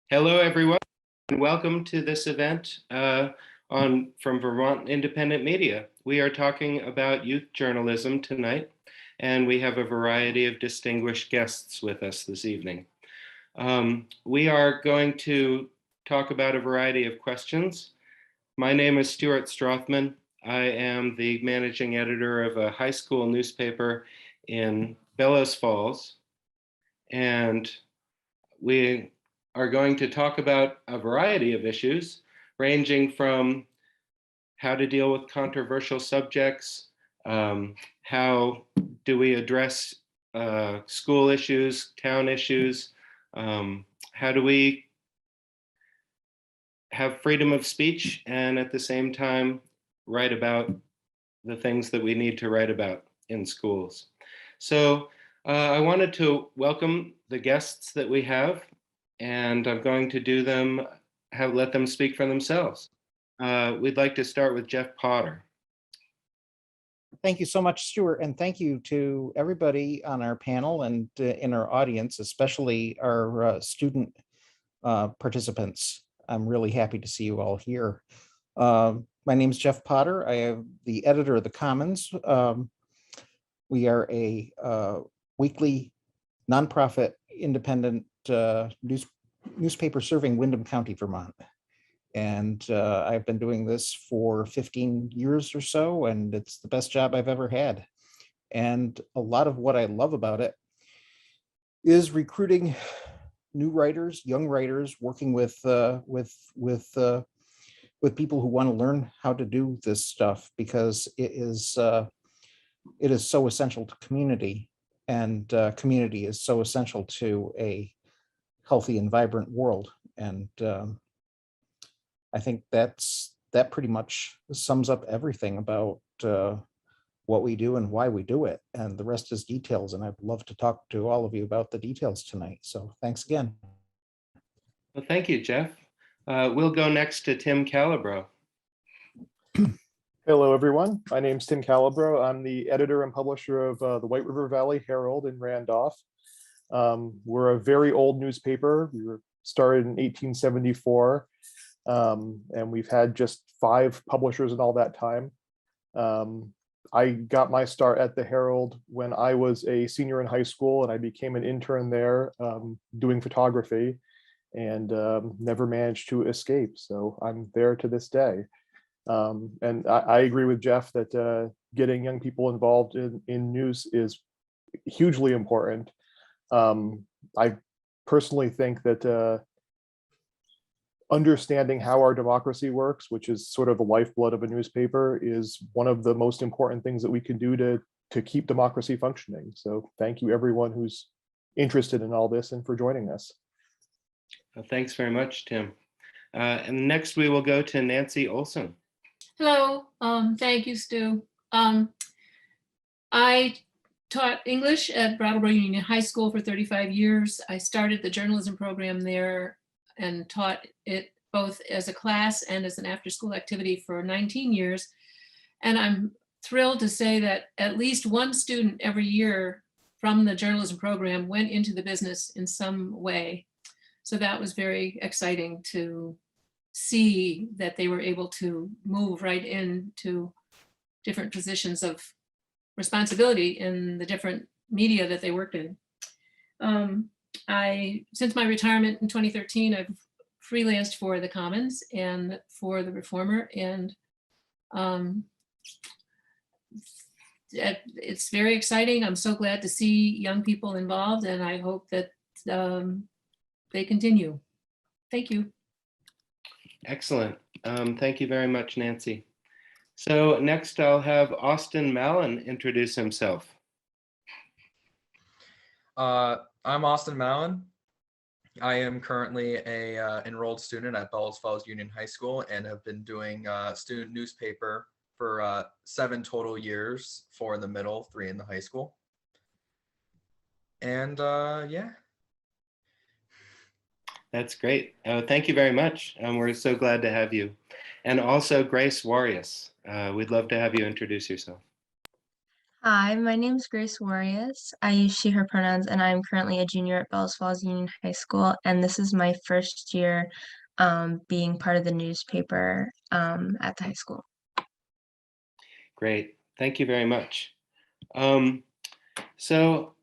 Hello, everyone, and welcome to this event from Vermont Independent Media. We are talking about youth journalism tonight, and we have a variety of distinguished guests with us this evening. We are going to talk about a variety of questions. My name is Stu Strothman. I am the managing editor of a high school newspaper in Bellows Falls, and we are going to talk about a variety of issues, ranging from how to deal with controversial subjects, how do we address school issues, town issues, how do we have freedom of speech and at the same time write about the things that we need to write about in schools. So I wanted to welcome the guests that we have, and I'm going to let them speak for themselves. We'd like to start with Jeff Potter. Thank you so much, Stuart, and thank you to everybody on our panel and in our audience, especially our student participants. I'm really happy to see you all here. My name is Jeff Potter. I am the editor of The Commons. We are a weekly nonprofit independent newspaper serving Windham County, Vermont. And I've been doing this for 15 years or so, and it's the best job I've ever had. And a lot of what I love about it is recruiting new writers, young writers, working with people who want to learn how to do this stuff, because it is so essential to community, and community is so essential to a healthy and vibrant world. And I think that pretty much sums up everything about what we do and why we do it. And the rest is details. And I'd love to talk to all of you about the details tonight. So thanks again. Well, thank you, Jeff. We'll go next to Tim Calabro. Hello, everyone. My name's Tim Calabro. I'm the editor and publisher of the White River Valley Herald in Randolph. We're a very old newspaper. We were started in 1874, and we've had just 5 publishers in all that time. I got my start at the Herald when I was a senior in high school, and I became an intern there doing photography, and never managed to escape. So I'm there to this day. And I agree with Jeff that getting young people involved in news is hugely important. I personally think that understanding how our democracy works, which is sort of the lifeblood of a newspaper, is one of the most important things that we can do to keep democracy functioning. So thank you, everyone who's interested in all this and for joining us. Well, thanks very much, Tim. And next we will go to Nancy Olson. Hello, thank you, Stu. I taught English at Brattleboro Union High School for 35 years. I started the journalism program there and taught it both as a class and as an after-school activity for 19 years. And I'm thrilled to say that at least one student every year from the journalism program went into the business in some way. So that was very exciting to see that they were able to move right into different positions of responsibility in the different media that they worked in. Since my retirement in 2013, I've freelanced for The Commons and for The Reformer, and it's very exciting. I'm so glad to see young people involved, and I hope that they continue. Thank you. Excellent. Thank you very much, Nancy. So next I'll have Austin Mallan introduce himself. I'm Austin Mallan. I am currently a enrolled student at Bellows Falls Union High School and have been doing student newspaper for 7 total years, 4 in the middle, 3 in the high school. And yeah. That's great. Thank you very much. We're so glad to have you. And also Grace Waryas. We'd love to have you introduce yourself. Hi, my name is Grace Waryas. I use she, her pronouns, and I'm currently a junior at Bells Falls Union High School. And this is my first year being part of the newspaper at the high school. Great. Thank you very much. So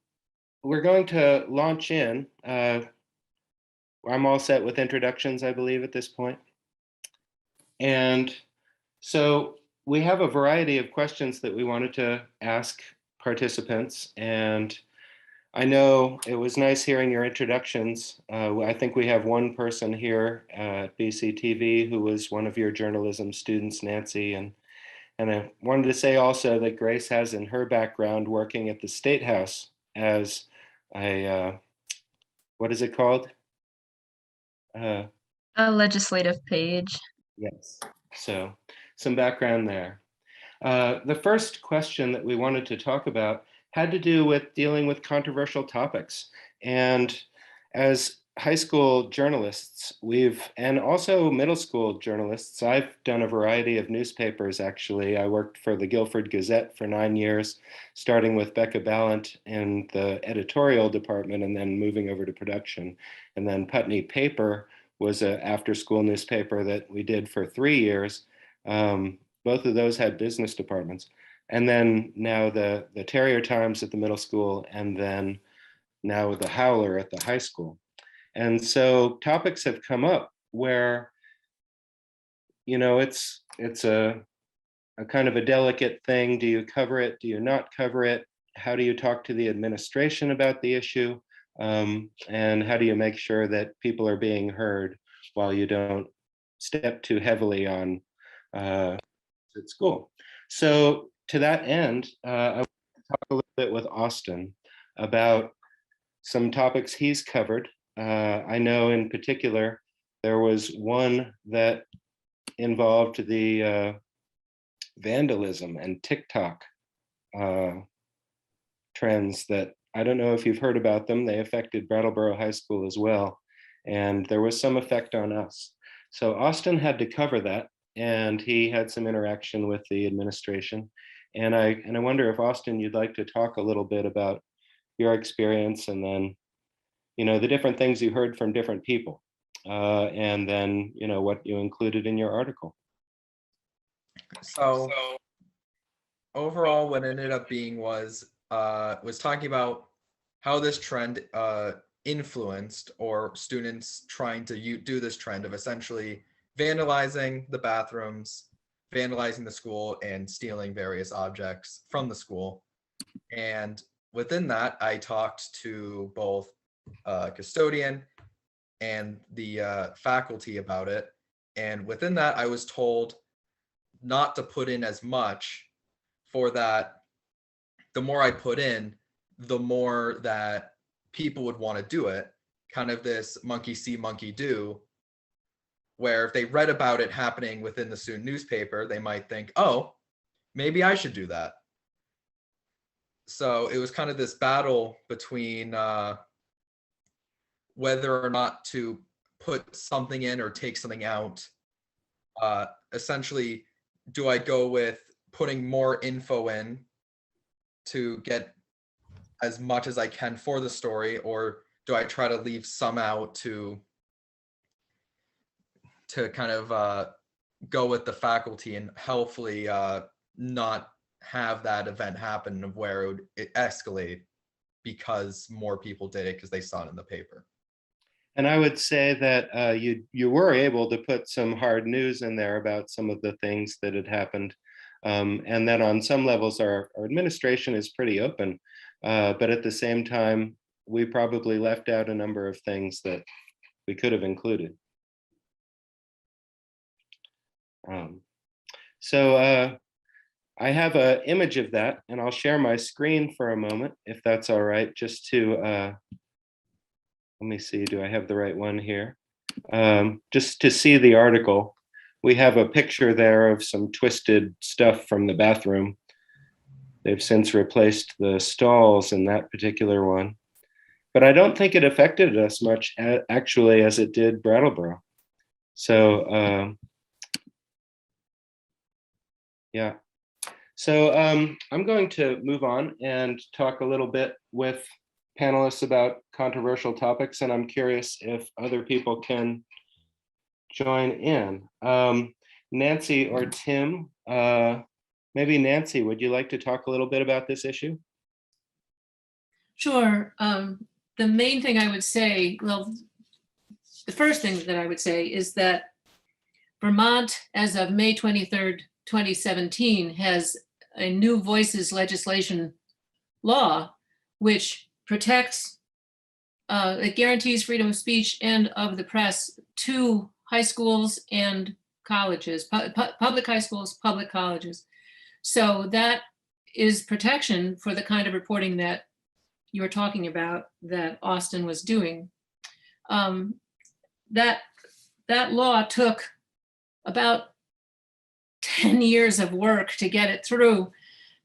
we're going to launch in. I'm all set with introductions, I believe, at this point. And so we have a variety of questions that we wanted to ask participants. And I know it was nice hearing your introductions. I think we have one person here at BCTV who was one of your journalism students, Nancy. And I wanted to say also that Grace has in her background working at the State House as a, what is it called? A legislative page. Yes, so some background there. The first question that we wanted to talk about had to do with dealing with controversial topics. And as high school journalists, and also middle school journalists, I've done a variety of newspapers, actually. I worked for the Guilford Gazette for 9 years, starting with Becca Ballant in the editorial department and then moving over to production. And then Putney Paper was an after-school newspaper that we did for 3 years. Both of those had business departments. And then now the Terrier Times at the middle school, and then now the Howler at the high school. And so topics have come up where, you know, it's a kind of a delicate thing. Do you cover it? Do you not cover it? How do you talk to the administration about the issue? And how do you make sure that people are being heard while you don't step too heavily on at school? So to that end, I want to talk a little bit with Austin about some topics he's covered. I know in particular, there was one that involved the vandalism and TikTok trends that I don't know if you've heard about them. They affected Brattleboro High School as well. And there was some effect on us. So Austin had to cover that, and he had some interaction with the administration. And I wonder if, Austin, you'd like to talk a little bit about your experience, and then, you know, the different things you heard from different people, and then, you know, what you included in your article. So overall, what ended up being was talking about how this trend influenced, or students trying to do this trend of essentially vandalizing the bathrooms, vandalizing the school, and stealing various objects from the school. And within that, I talked to both custodian and the faculty about it. And within that, I was told not to put in as much, for that the more I put in, the more that people would want to do it. Kind of this monkey see, monkey do, where if they read about it happening within the student newspaper, they might think, oh, maybe I should do that. So it was kind of this battle between whether or not to put something in or take something out. Essentially, do I go with putting more info in to get as much as I can for the story, or do I try to leave some out to kind of go with the faculty and hopefully not have that event happen of where it would escalate because more people did it because they saw it in the paper? And I would say that you were able to put some hard news in there about some of the things that had happened. And then on some levels, our administration is pretty open. But at the same time, we probably left out a number of things that we could have included. So I have an image of that, and I'll share my screen for a moment, if that's all right, just to, let me see, do I have the right one here? Just to see the article. We have a picture there of some twisted stuff from the bathroom. They've since replaced the stalls in that particular one. But I don't think it affected us much, actually, as it did Brattleboro. So, yeah. So I'm going to move on and talk a little bit with panelists about controversial topics, and I'm curious if other people can join in. Nancy or Tim, maybe Nancy, would you like to talk a little bit about this issue? Sure. The main thing I would say, well, the first thing that I would say is that Vermont, as of May 23rd, 2017, has a new voices legislation law, which protects, it guarantees freedom of speech and of the press to high schools and colleges, public high schools, public colleges. So that is protection for the kind of reporting that you were talking about that Austin was doing. That law took about 10 years of work to get it through.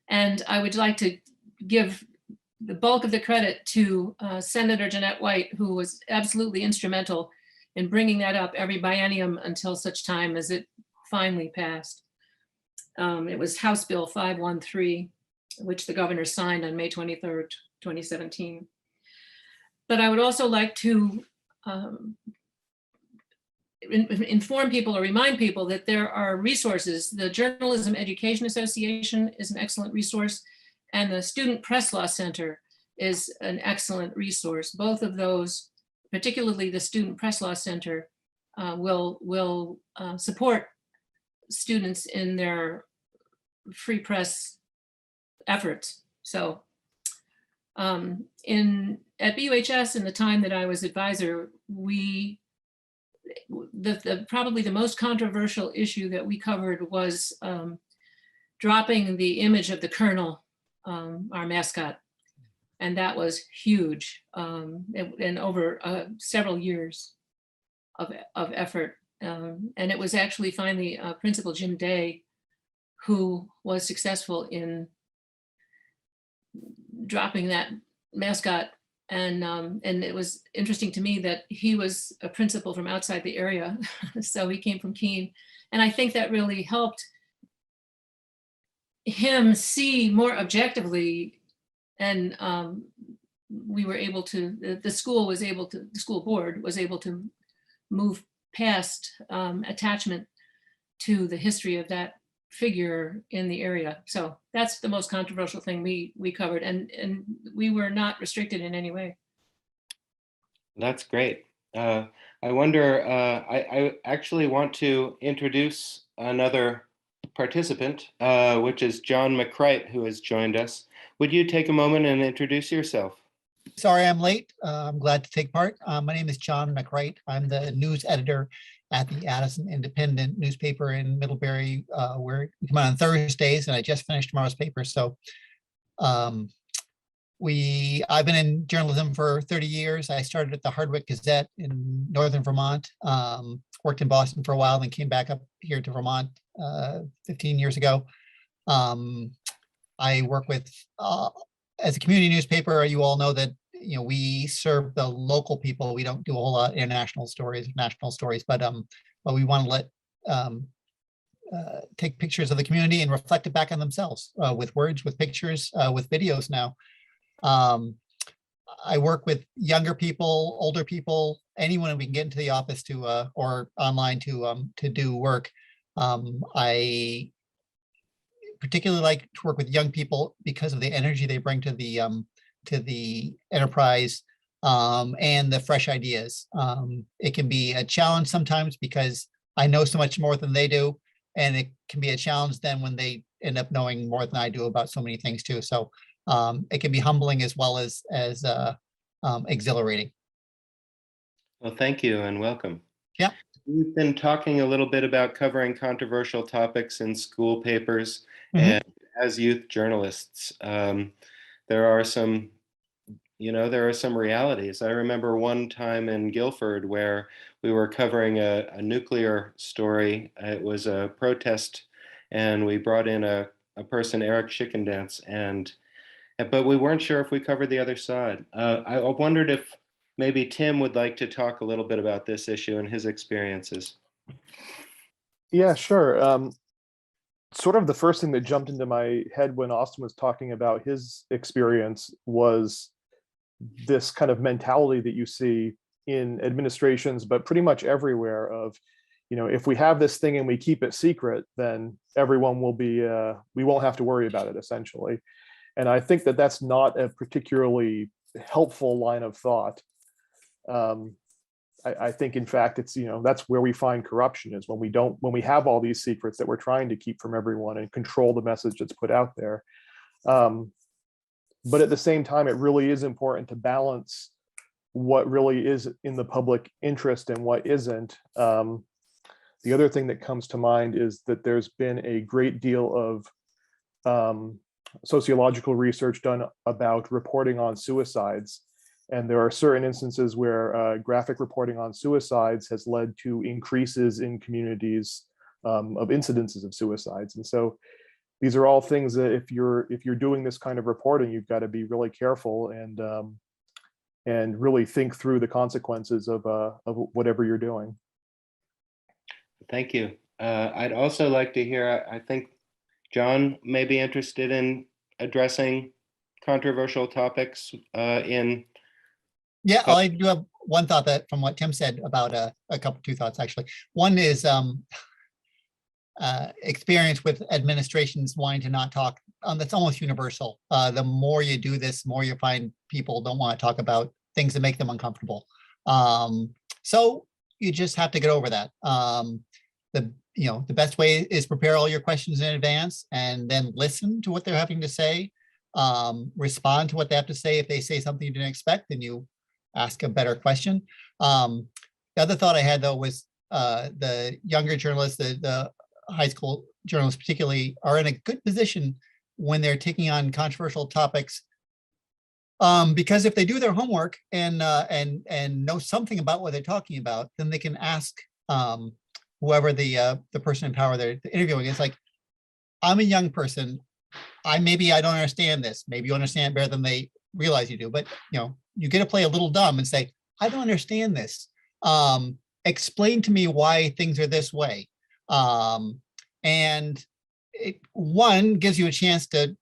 And I would like to give the bulk of the credit to Senator Jeanette White, who was absolutely instrumental in bringing that up every biennium until such time as it finally passed. It was House Bill 513, which the governor signed on May 23rd, 2017. But I would also like to inform people or remind people that there are resources. The Journalism Education Association is an excellent resource, and the Student Press Law Center is an excellent resource. Both of those, particularly the Student Press Law Center, will support students in their free press efforts. So at BUHS, in the time that I was advisor, probably the most controversial issue that we covered was dropping the image of the Colonel, our mascot. And that was huge, and over several years of effort. And it was actually finally Principal Jim Day who was successful in dropping that mascot. And it was interesting to me that he was a principal from outside the area. So he came from Keene. And I think that really helped him see more objectively. And we were able to, the school board was able to move past attachment to the history of that figure in the area. So that's the most controversial thing we covered, and we were not restricted in any way. That's great. I wonder, I actually want to introduce another participant, which is John McCright, who has joined us. Would you take a moment and introduce yourself? Sorry I'm late. I'm glad to take part. My name is John McCright. I'm the news editor at the Addison Independent newspaper in Middlebury, where we come out on Thursdays, and I just finished tomorrow's paper. So I've been in journalism for 30 years. I started at the Hardwick Gazette in Northern Vermont, worked in Boston for a while, then came back up here to Vermont 15 years ago. I work with, as a community newspaper, you all know that we serve the local people. We don't do a whole lot of international stories, national stories, but we want to let take pictures of the community and reflect it back on themselves with words, with pictures, with videos now. I work with younger people, older people, anyone we can get into the office to or online to do work. I particularly like to work with young people because of the energy they bring to the enterprise and the fresh ideas. It can be a challenge sometimes because I know so much more than they do, and it can be a challenge then when they end up knowing more than I do about so many things too. So it can be humbling as well as exhilarating. Well, thank you and welcome. Yeah. We've been talking a little bit about covering controversial topics in school papers and as youth journalists. There are some realities. I remember one time in Guilford where we were covering a nuclear story. It was a protest, and we brought in a person, Eric Chickendance, but we weren't sure if we covered the other side. I wondered if maybe Tim would like to talk a little bit about this issue and his experiences. Yeah, sure. sort of the first thing that jumped into my head when Austin was talking about his experience was this kind of mentality that you see in administrations, but pretty much everywhere of, if we have this thing and we keep it secret, then everyone will be, we won't have to worry about it, essentially. And I think that that's not a particularly helpful line of thought. I think, in fact, it's, that's where we find corruption, is when we have all these secrets that we're trying to keep from everyone and control the message that's put out there. But at the same time, it really is important to balance what really is in the public interest and what isn't. The other thing that comes to mind is that there's been a great deal of sociological research done about reporting on suicides. And there are certain instances where graphic reporting on suicides has led to increases in communities of incidences of suicides. And so these are all things that if you're doing this kind of reporting, you've got to be really careful and really think through the consequences of whatever you're doing. Thank you. I'd also like to hear, I think John may be interested in addressing controversial topics in. Yeah, I do have one thought that from what Tim said about two thoughts, actually. One is experience with administrations wanting to not talk. That's almost universal. The more you do this, the more you find people don't want to talk about things that make them uncomfortable. So you just have to get over that. The best way is prepare all your questions in advance and then listen to what they're having to say. Respond to what they have to say. If they say something you didn't expect, then you ask a better question. The other thought I had, though, was the younger journalists, the high school journalists particularly, are in a good position when they're taking on controversial topics, because if they do their homework and know something about what they're talking about, then they can ask whoever the person in power they're interviewing is. Like, I'm a young person. Maybe I don't understand this. Maybe you understand it better than they realize you do. But you get to play a little dumb and say, I don't understand this. Explain to me why things are this way. And one, gives you a chance to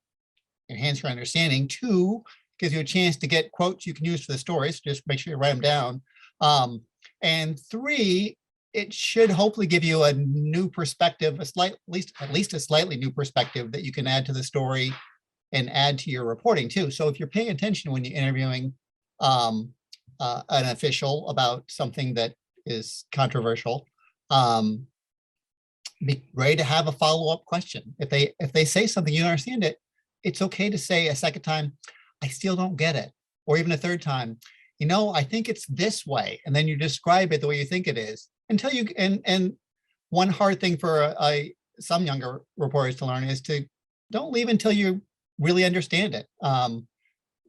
enhance your understanding. Two, gives you a chance to get quotes you can use for the stories. Just make sure you write them down. And three, it should hopefully give you a new perspective, at least a slightly new perspective that you can add to the story and add to your reporting too. So if you're paying attention when you're interviewing an official about something that is controversial, be ready to have a follow-up question. If they say something you don't understand it, it's okay to say a second time, I still don't get it. Or even a third time, I think it's this way. And then you describe it the way you think it is until you, and one hard thing for some younger reporters to learn is to don't leave until you really understand it.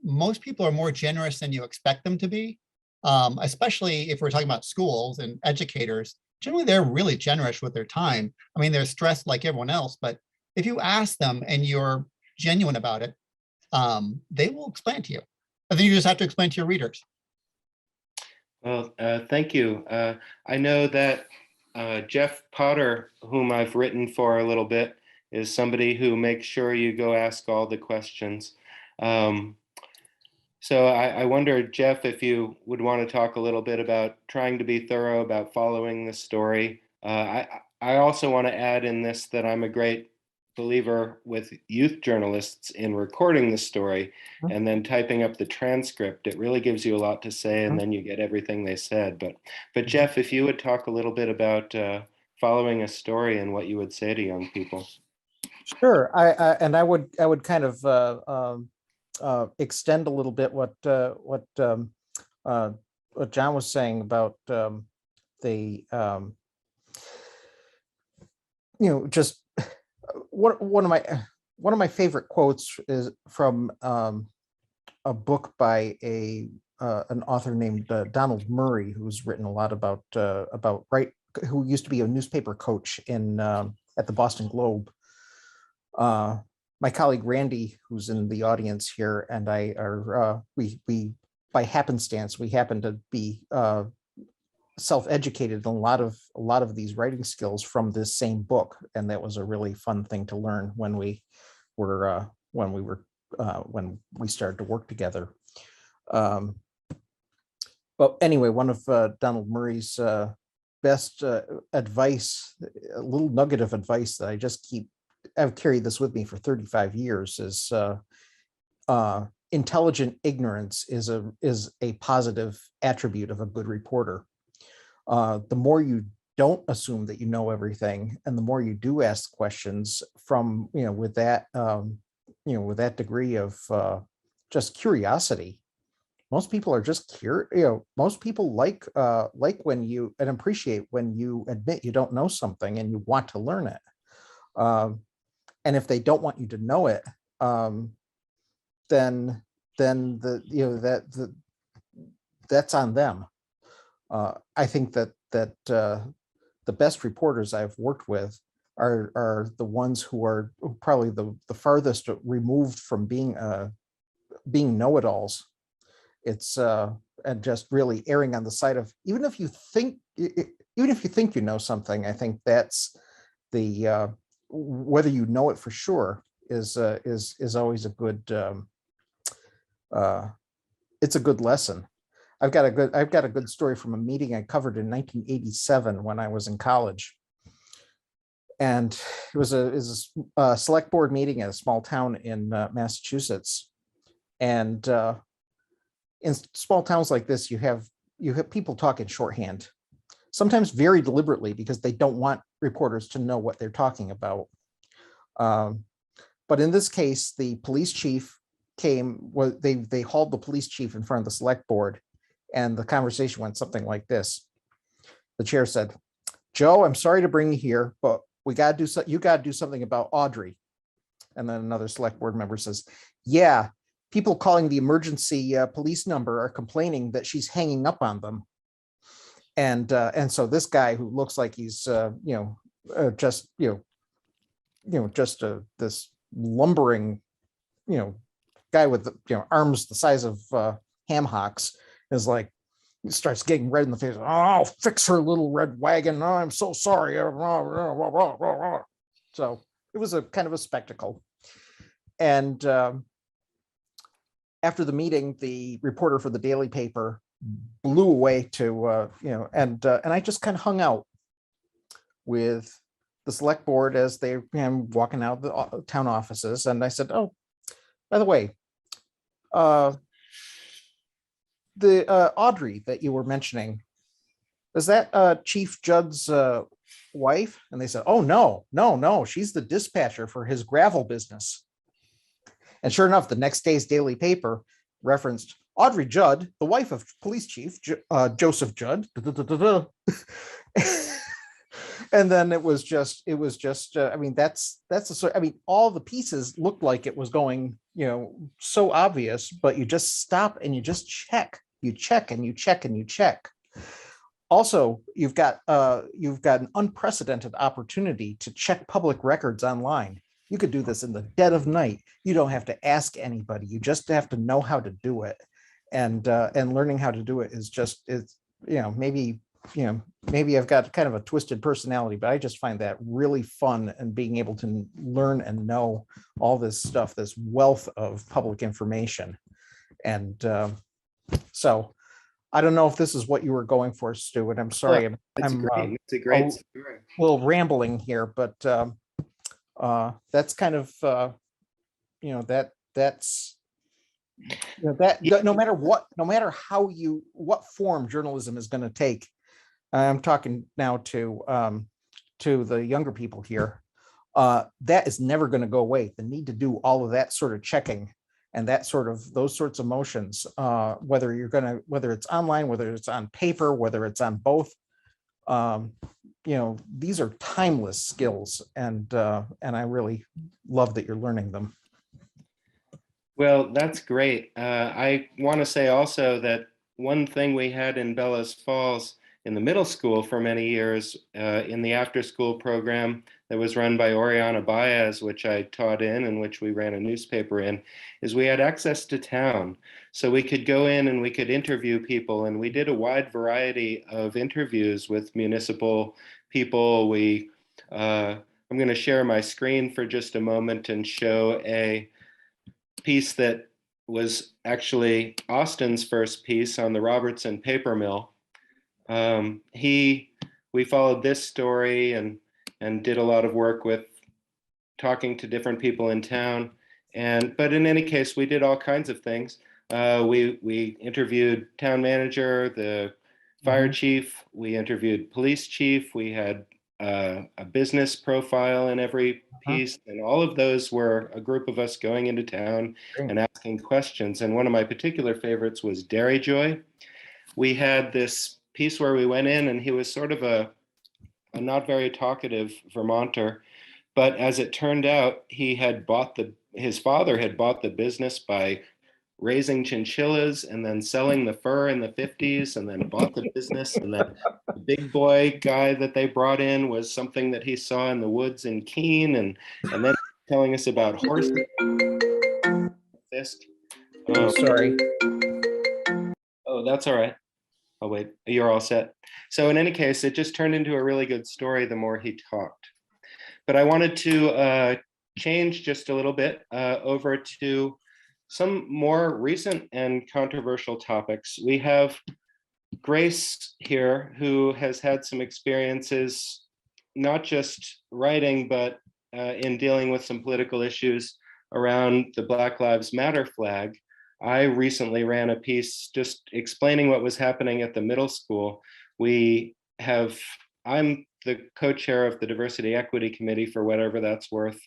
Most people are more generous than you expect them to be, especially if we're talking about schools and educators. Generally, they're really generous with their time. I mean, they're stressed like everyone else, but if you ask them and you're genuine about it, they will explain to you. I think you just have to explain to your readers. Well, thank you. I know that Jeff Potter, whom I've written for a little bit, is somebody who makes sure you go ask all the questions. So I wonder, Jeff, if you would want to talk a little bit about trying to be thorough about following the story. I also want to add in this that I'm a great believer with youth journalists in recording the story and then typing up the transcript. It really gives you a lot to say, and then you get everything they said. But Jeff, if you would talk a little bit about following a story and what you would say to young people. Sure, I would kind of extend a little bit what John was saying about just one of my favorite quotes is from a book by an author named Donald Murray, who's written a lot about who used to be a newspaper coach at the Boston Globe. My colleague Randy, who's in the audience here, and I are we by happenstance we happen to be self-educated in a lot of these writing skills from this same book, and that was a really fun thing to learn when we started to work together. But anyway, one of Donald Murray's best advice, a little nugget of advice that I've carried this with me for 35 years, is intelligent ignorance is a positive attribute of a good reporter. The more you don't assume that you know everything, and the more you do ask questions from, with that degree of just curiosity. Most people are just curious. Most people like when you, and appreciate when you admit you don't know something and you want to learn it. And if they don't want you to know it, then that's on them. I think that the best reporters I've worked with are the ones who are probably the farthest removed from being know-it-alls. It's and just really erring on the side of, even if you think you know something, I think that's the whether you know it for sure is always a good it's a good lesson. I've got a good story from a meeting I covered in 1987 when I was in college. And it was a select board meeting at a small town in Massachusetts. And in small towns like this, you have people talking shorthand, sometimes very deliberately, because they don't want reporters to know what they're talking about. But in this case, the police chief came. They hauled the police chief in front of the select board, and the conversation went something like this. The chair said, "Joe, I'm sorry to bring you here, but you got to do something about Audrey." And then another select board member says, "Yeah, people calling the emergency police number are complaining that she's hanging up on them." And so this guy, who looks like he's just this lumbering guy with arms the size of ham hocks, is like, starts getting red in the face. "Oh, I'll fix her little red wagon. Oh, I'm so sorry." So it was a kind of a spectacle. And after the meeting, the reporter for the daily paper blew away to and I just kind of hung out with the select board as they walking out of the town offices, and I said, "Oh, by the way, the Audrey that you were mentioning, is that Chief Judd's wife?" And they said, "Oh, no, she's the dispatcher for his gravel business." And sure enough, the next day's daily paper referenced Audrey Judd, the wife of Police Chief Joseph Judd. And then it was just I mean, that's the sort. I mean, all the pieces looked like it was going, so obvious, but you just stop and you just check. You check and you check and you check. Also, you've got an unprecedented opportunity to check public records online. You could do this in the dead of night. You don't have to ask anybody. You just have to know how to do it. And learning how to do it is maybe I've got kind of a twisted personality, but I just find that really fun, and being able to learn and know all this stuff, this wealth of public information. And so I don't know if this is what you were going for, Stu, and I'm sorry. It's a great story. A little rambling here, but that's kind of no matter what form journalism is going to take. I'm talking now to the younger people here. That is never going to go away. The need to do all of that sort of checking and those sorts of motions, whether it's online, whether it's on paper, whether it's on both. These are timeless skills, and I really love that you're learning them. Well, that's great. I want to say also that one thing we had in Bellows Falls in the middle school for many years in the after-school program that was run by Oriana Baez, which I taught in and which we ran a newspaper in, is we had access to town. So we could go in and we could interview people, and we did a wide variety of interviews with municipal people. I'm going to share my screen for just a moment and show a piece that was actually Austin's first piece on the Robertson paper mill. We followed this story and did a lot of work with talking to different people in town. But in any case, we did all kinds of things. We interviewed town manager, the fire chief, we interviewed police chief, we had a business profile in every piece, and all of those were a group of us going into town and asking questions. And one of my particular favorites was Dairy Joy. We had this piece where we went in, and he was sort of a not very talkative Vermonter, but as it turned out, his father had bought the business by raising chinchillas and then selling the fur in the 50s, and then bought the business. And then the big boy guy that they brought in was something that he saw in the woods in Keene, and then telling us about horses. Sorry. Oh, that's all right. Oh, wait, you're all set. So in any case, it just turned into a really good story the more he talked. But I wanted to change just a little bit over to some more recent and controversial topics. We have Grace here, who has had some experiences, not just writing, but in dealing with some political issues around the Black Lives Matter flag. I recently ran a piece just explaining what was happening at the middle school. I'm the co-chair of the Diversity Equity Committee, for whatever that's worth,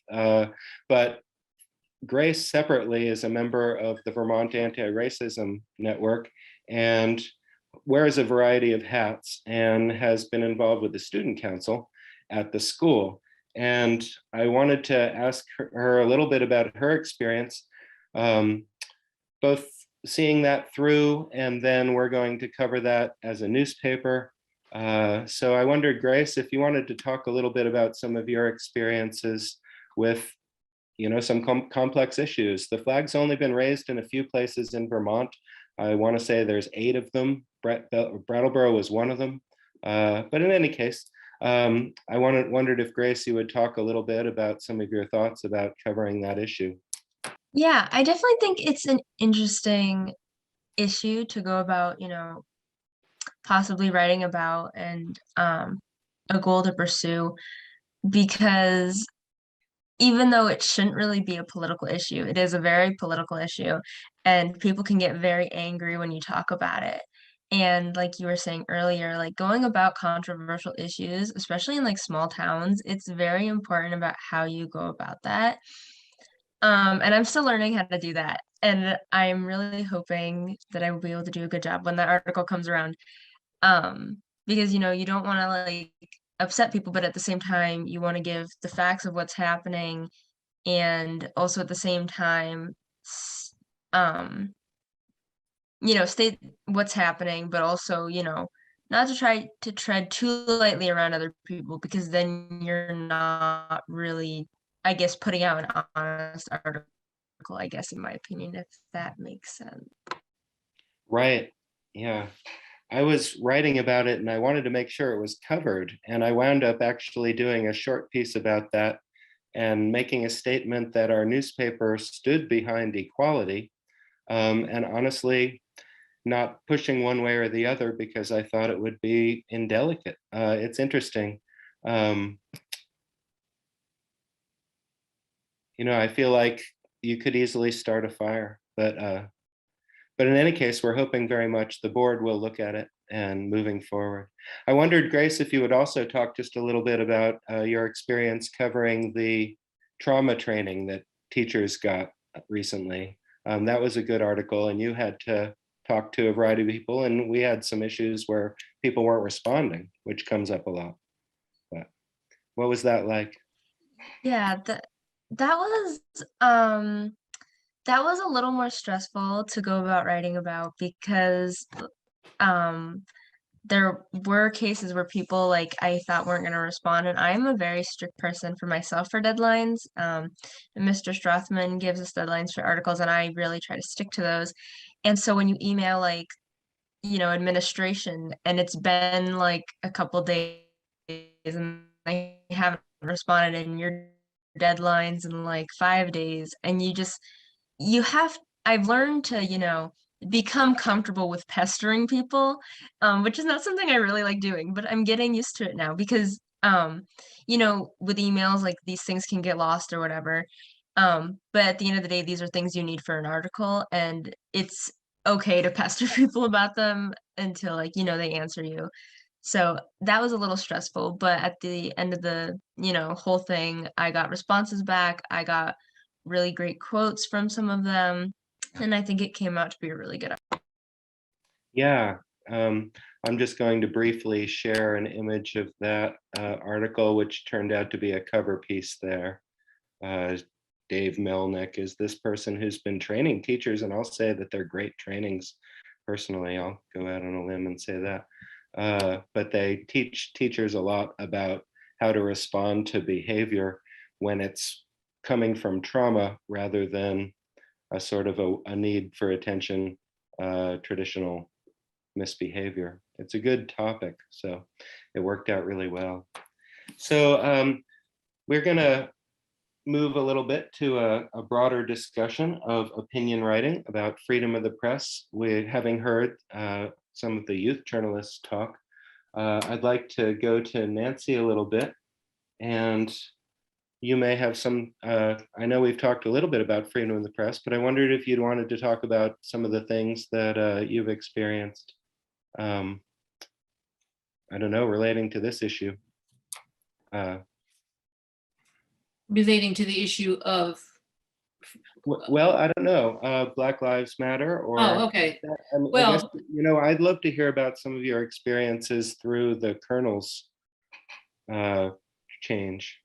but Grace separately is a member of the Vermont Anti-Racism Network and wears a variety of hats and has been involved with the student council at the school. And I wanted to ask her a little bit about her experience, both seeing that through, and then we're going to cover that as a newspaper. So I wondered, Grace, if you wanted to talk a little bit about some of your experiences with some complex issues. The flag's only been raised in a few places in Vermont. I want to say there's 8 of them. Brattleboro was one of them. But in any case, I wondered if, Grace, you would talk a little bit about some of your thoughts about covering that issue. Yeah, I definitely think it's an interesting issue to go about, possibly writing about, and a goal to pursue, because even though it shouldn't really be a political issue, it is a very political issue, and people can get very angry when you talk about it. And like you were saying earlier, like going about controversial issues, especially in like small towns, it's very important about how you go about that. And I'm still learning how to do that. And I'm really hoping that I will be able to do a good job when that article comes around. Because, you don't want to like upset people, but at the same time, you want to give the facts of what's happening, and also at the same time, state what's happening, but also, not to try to tread too lightly around other people, because then you're not really, I guess, putting out an honest article, I guess, in my opinion, if that makes sense. Right. Yeah. I was writing about it and I wanted to make sure it was covered. And I wound up actually doing a short piece about that and making a statement that our newspaper stood behind equality. And honestly, not pushing one way or the other, because I thought it would be indelicate. It's interesting. I feel like you could easily start a fire, but in any case, we're hoping very much the board will look at it and moving forward. I wondered, Grace, if you would also talk just a little bit about your experience covering the trauma training that teachers got recently. That was a good article, and you had to talk to a variety of people, and we had some issues where people weren't responding, which comes up a lot. But what was that like? Yeah, that was a little more stressful to go about writing about, because there were cases where people like I thought weren't going to respond, and I'm a very strict person for myself for deadlines. And Mr. Strothman gives us deadlines for articles, and I really try to stick to those. And so when you email like, administration, and it's been like a couple days and I haven't responded, and your deadlines in like 5 days, and I've learned to, become comfortable with pestering people, which is not something I really like doing, but I'm getting used to it now because, with emails, like these things can get lost or whatever. But at the end of the day, these are things you need for an article, and it's okay to pester people about them until like, they answer you. So that was a little stressful, but at the end of the, whole thing, I got responses back. I got really great quotes from some of them, and I think it came out to be a really good. Yeah, I'm just going to briefly share an image of that article, which turned out to be a cover piece there. Dave Melnick is this person who's been training teachers, and I'll say that they're great trainings. Personally, I'll go out on a limb and say that. But they teach teachers a lot about how to respond to behavior when it's coming from trauma rather than a sort of a need for attention, traditional misbehavior. It's a good topic, so it worked out really well. So we're gonna move a little bit to a broader discussion of opinion writing about freedom of the press. We're having heard some of the youth journalists talk. I'd like to go to Nancy a little bit, and you may have some, I know we've talked a little bit about freedom of the press, but I wondered if you'd wanted to talk about some of the things that you've experienced, I don't know, relating to this issue. Relating to the issue of, Well, I don't know, Black Lives Matter, or oh, okay. I mean, I guess, I'd love to hear about some of your experiences through the Colonel's change.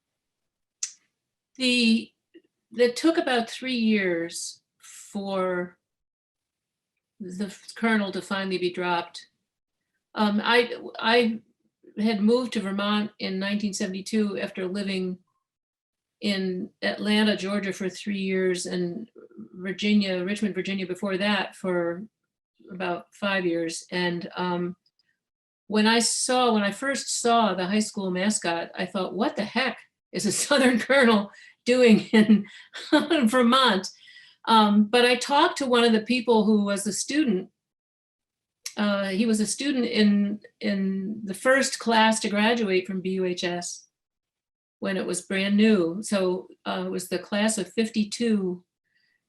That took about 3 years for the Colonel to finally be dropped. I had moved to Vermont in 1972 after living in Atlanta, Georgia for 3 years, and Richmond, Virginia before that for about 5 years. And when I first saw the high school mascot, I thought, what the heck is a Southern Colonel doing in Vermont? But I talked to one of the people who was a student. He was a student in the first class to graduate from BUHS when it was brand new. So it was the class of 52.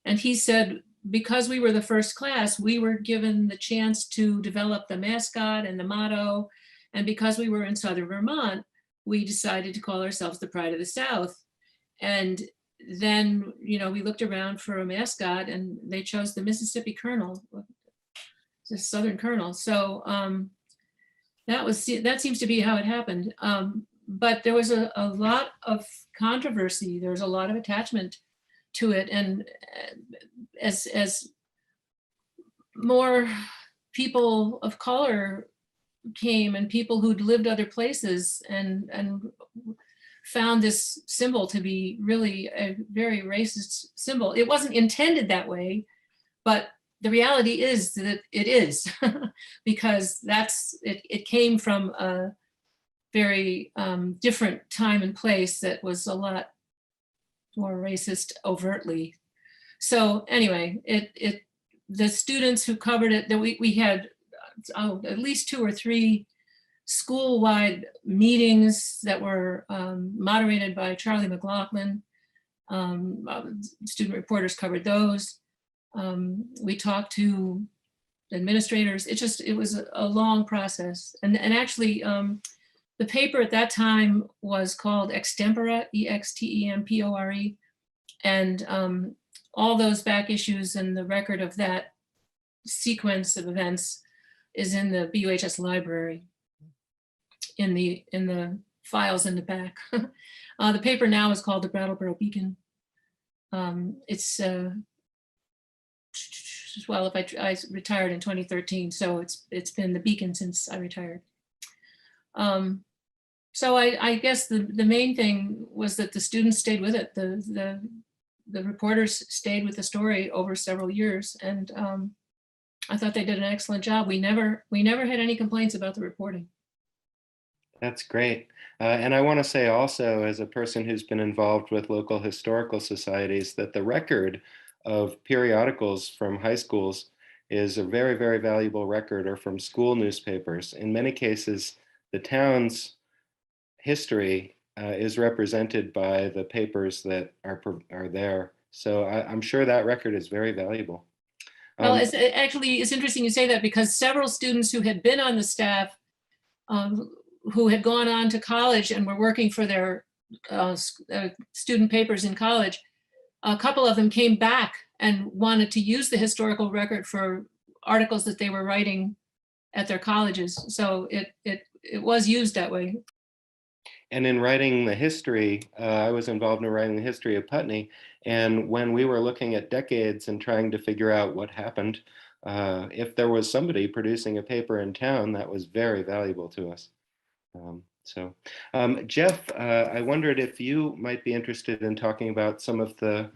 And he said, because we were the first class, we were given the chance to develop the mascot and the motto. And because we were in Southern Vermont, we decided to call ourselves the Pride of the South. And then, we looked around for a mascot, and they chose the Mississippi Colonel, the Southern Colonel. So that seems to be how it happened. But there was a lot of controversy. There was a lot of attachment to it. And as more people of color came, and people who'd lived other places and found this symbol to be really a very racist symbol. It wasn't intended that way, but the reality is that it is, because it came from a very different time and place that was a lot more racist overtly. So anyway, the students who covered it, that we had at least 2 or 3 school-wide meetings that were moderated by Charlie McLaughlin. Student reporters covered those. We talked to administrators. It was a long process. And actually, the paper at that time was called Extempore, EXTEMPORE. And all those back issues and the record of that sequence of events is in the BUHS library, in the files in the back. The paper now is called the Brattleboro Beacon. It's well, if I retired in 2013, so it's been the beacon since I retired. So I guess the main thing was that the students stayed with it. The reporters stayed with the story over several years, and I thought they did an excellent job. We never had any complaints about the reporting. That's great. And I want to say also, as a person who's been involved with local historical societies, that the record of periodicals from high schools is a very, very valuable record, or from school newspapers. In many cases, the town's history is represented by the papers that are there. So I'm sure that record is very valuable. Well, it's interesting you say that, because several students who had been on the staff, who had gone on to college and were working for their student papers in college, a couple of them came back and wanted to use the historical record for articles that they were writing at their colleges. So it was used that way. And in writing the history, I was involved in writing the history of Putney. And when we were looking at decades and trying to figure out what happened, if there was somebody producing a paper in town, that was very valuable to us. Jeff, I wondered if you might be interested in talking about some of the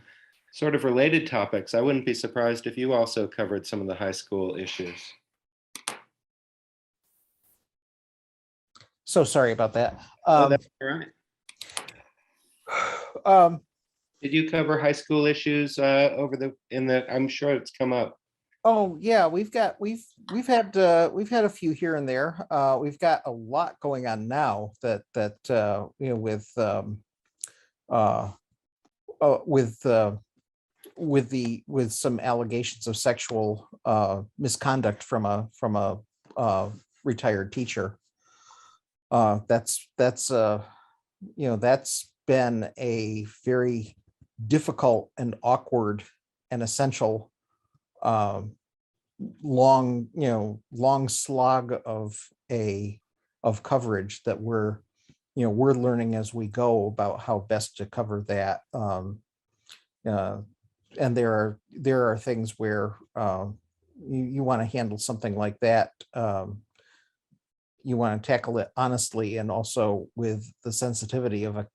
sort of related topics. I wouldn't be surprised if you also covered some of the high school issues. So sorry about that. That's all right. Um, Did you cover high school issues I'm sure it's come up. Oh yeah, we've had a few here and there. We've got a lot going on now that with some allegations of sexual misconduct from a retired teacher. That's been a very difficult and awkward and essential long slog of coverage that we're learning as we go about how best to cover that. And there are things where you want to handle something like that. You want to tackle it honestly, and also with the sensitivity of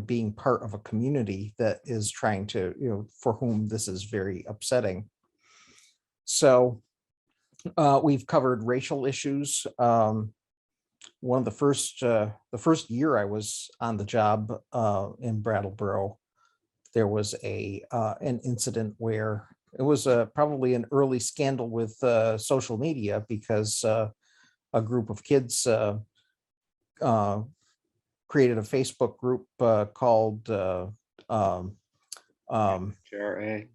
being part of a community that is trying to, for whom this is very upsetting. So we've covered racial issues. One of the first year I was on the job in Brattleboro, there was an incident where it was probably an early scandal with social media, because a group of kids created a Facebook group called NHRA.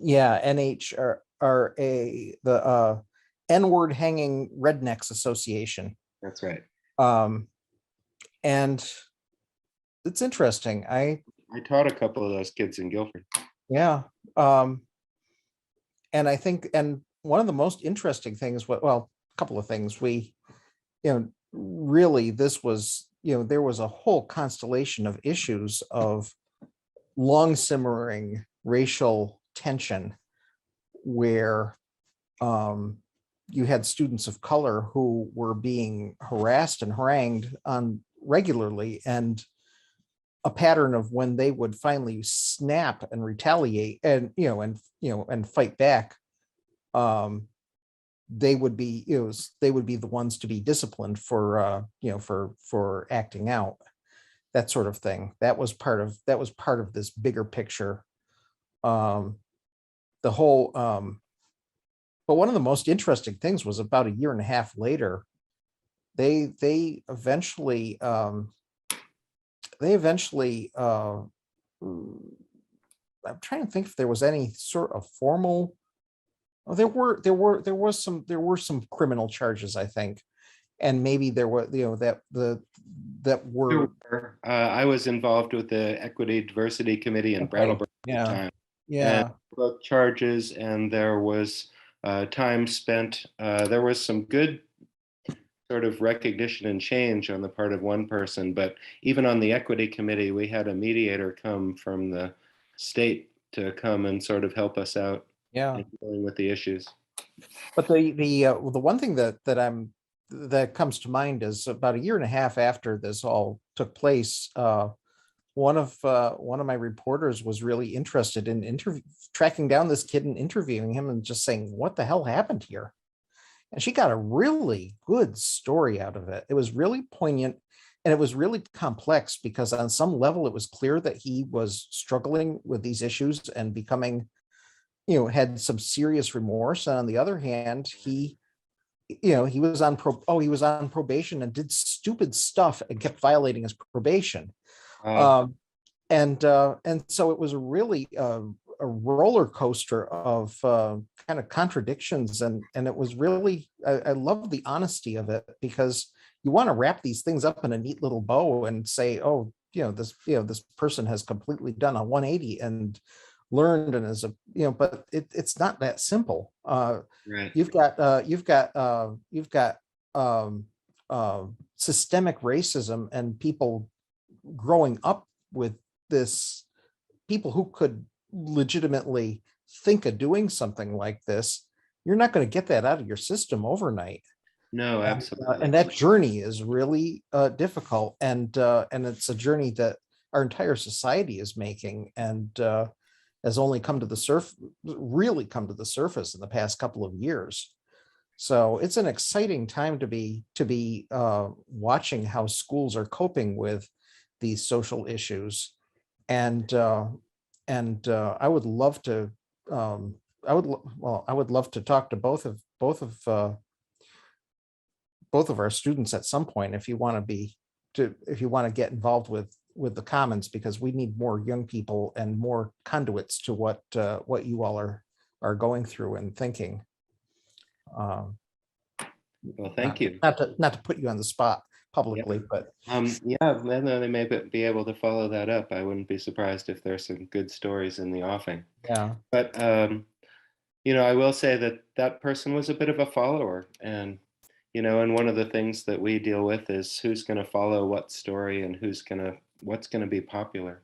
Yeah, NHRA, the N-word hanging rednecks association. That's right. And it's interesting. I taught a couple of those kids in Guilford. Yeah. And I think, and one of the most interesting things, well, a couple of things, really this was, there was a whole constellation of issues of long simmering racial tension where you had students of color who were being harassed and harangued on regularly, and a pattern of when they would finally snap and retaliate and fight back, they would be the ones to be disciplined for acting out, that sort of thing. That was part of this bigger picture. The whole but one of the most interesting things was about a year and a half later, they eventually I'm trying to think if there was any sort of formal. Oh, there were some criminal charges, I think, and maybe there were I was involved with the Equity Diversity Committee in Brattleboro at the time. Yeah. And both charges, and there was time spent. There was some good sort of recognition and change on the part of one person, but even on the Equity Committee, we had a mediator come from the state to come and sort of help us out. Yeah. and dealing with the issues. But the one thing that comes to mind is about a year and a half after this all took place, one of my reporters was really interested in tracking down this kid and interviewing him and just saying, what the hell happened here? And she got a really good story out of it. It was really poignant and it was really complex because on some level it was clear that he was struggling with these issues and becoming, had some serious remorse. And on the other hand, he was on probation and did stupid stuff and kept violating his probation. And so it was really a roller coaster of kind of contradictions, and it was really, I love the honesty of it, because you want to wrap these things up in a neat little bow and say, oh, this person has completely done a 180 and learned and is but it's not that simple. Right. You've got systemic racism and people growing up with this, people who could legitimately think of doing something like this. You're not going to get that out of your system overnight. No, absolutely. And that journey is really difficult, and it's a journey that our entire society is making, and has only really come to the surface in the past couple of years. So it's an exciting time to be watching how schools are coping with these social issues, and I would love to I would love to talk to both of our students at some point if you want to get involved with the Commons, because we need more young people and more conduits to what you all are going through and thinking. Well, thank you. Not to put you on the spot publicly, but yeah, then they may be able to follow that up. I wouldn't be surprised if there's some good stories in the offing. yeah. But I will say that person was a bit of a follower, and and one of the things that we deal with is who's going to follow what story and what's going to be popular.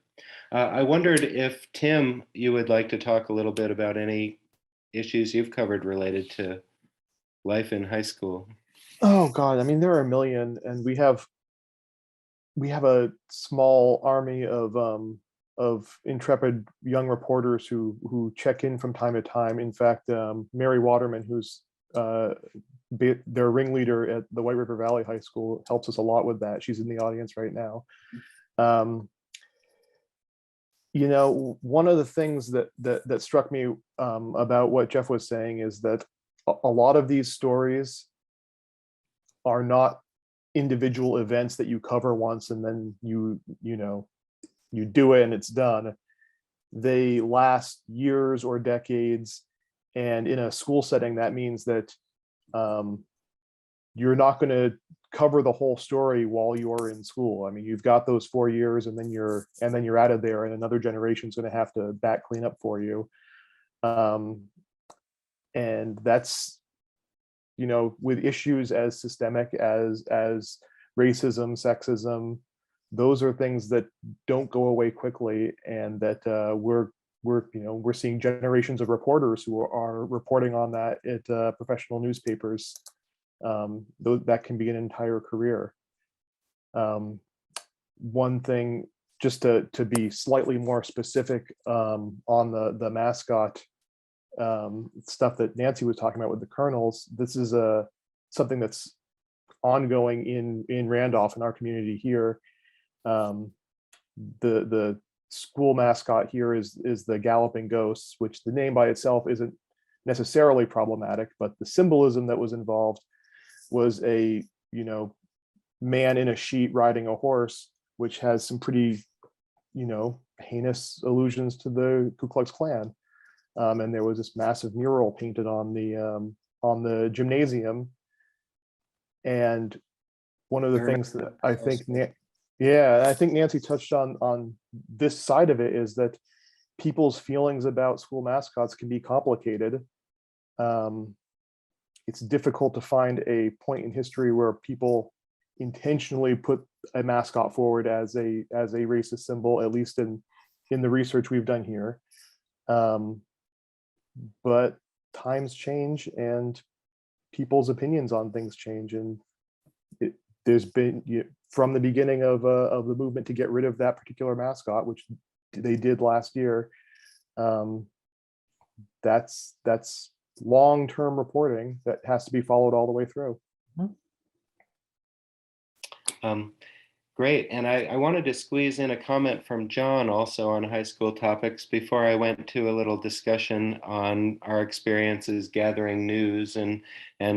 I wondered if, Tim, you would like to talk a little bit about any issues you've covered related to life in high school. Oh God, I mean, there are a million, and we have a small army of intrepid young reporters who check in from time to time. In fact, Mary Waterman, who's their ringleader at the White River Valley High School, helps us a lot with that. She's in the audience right now. One of the things that struck me about what Jeff was saying is that a lot of these stories are not individual events that you cover once and then you do it and it's done. They last years or decades, and in a school setting, that means that you're not going to cover the whole story while you're in school. I mean, you've got those 4 years, and then you're out of there, and another generation's going to have to back clean up for you. And that's, with issues as systemic as racism, sexism, those are things that don't go away quickly, and that we're seeing generations of reporters who are reporting on that at professional newspapers. That can be an entire career. One thing, just to be slightly more specific on the mascot stuff that Nancy was talking about with the colonels, this is something that's ongoing in Randolph, in our community here. The school mascot here is the Galloping Ghosts, which the name by itself isn't necessarily problematic, but the symbolism that was involved was a man in a sheet riding a horse, which has some pretty heinous allusions to the Ku Klux Klan. And there was this massive mural painted on the gymnasium. And one of the things that I think Nancy touched on this side of it is that people's feelings about school mascots can be complicated. It's difficult to find a point in history where people intentionally put a mascot forward as a racist symbol, at least in the research we've done here. but times change and people's opinions on things change. And there's been, from the beginning of the movement to get rid of that particular mascot, which they did last year, that's long-term reporting that has to be followed all the way through. Great. And I wanted to squeeze in a comment from John also on high school topics before I went to a little discussion on our experiences gathering news and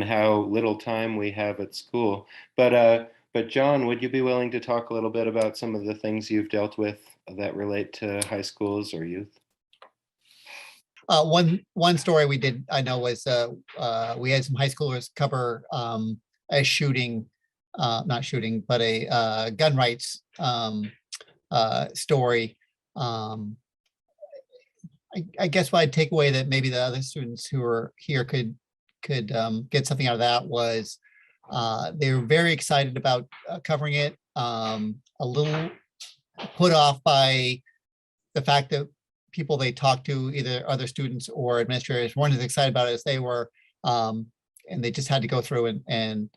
how little time we have at school. But John, would you be willing to talk a little bit about some of the things you've dealt with that relate to high schools or youth? One story we did, I know, was we had some high schoolers cover a shooting, not shooting, but a gun rights story. I guess what I'd take away that maybe the other students who are here could get something out of that was they were very excited about covering it, a little put off by the fact that people they talked to, either other students or administrators, weren't as excited about it as they were, and they just had to go through and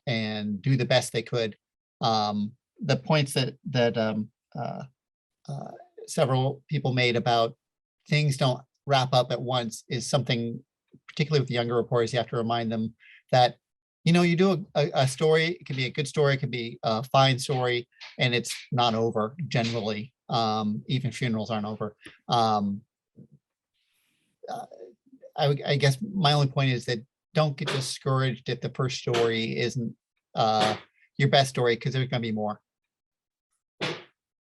do the best they could. The points that several people made about things don't wrap up at once is something, particularly with the younger reporters, you have to remind them that, you do a story, it can be a good story, it can be a fine story, and it's not over generally. Even funerals aren't over. I guess my only point is that don't get discouraged if the first story isn't your best story, because there's going to be more.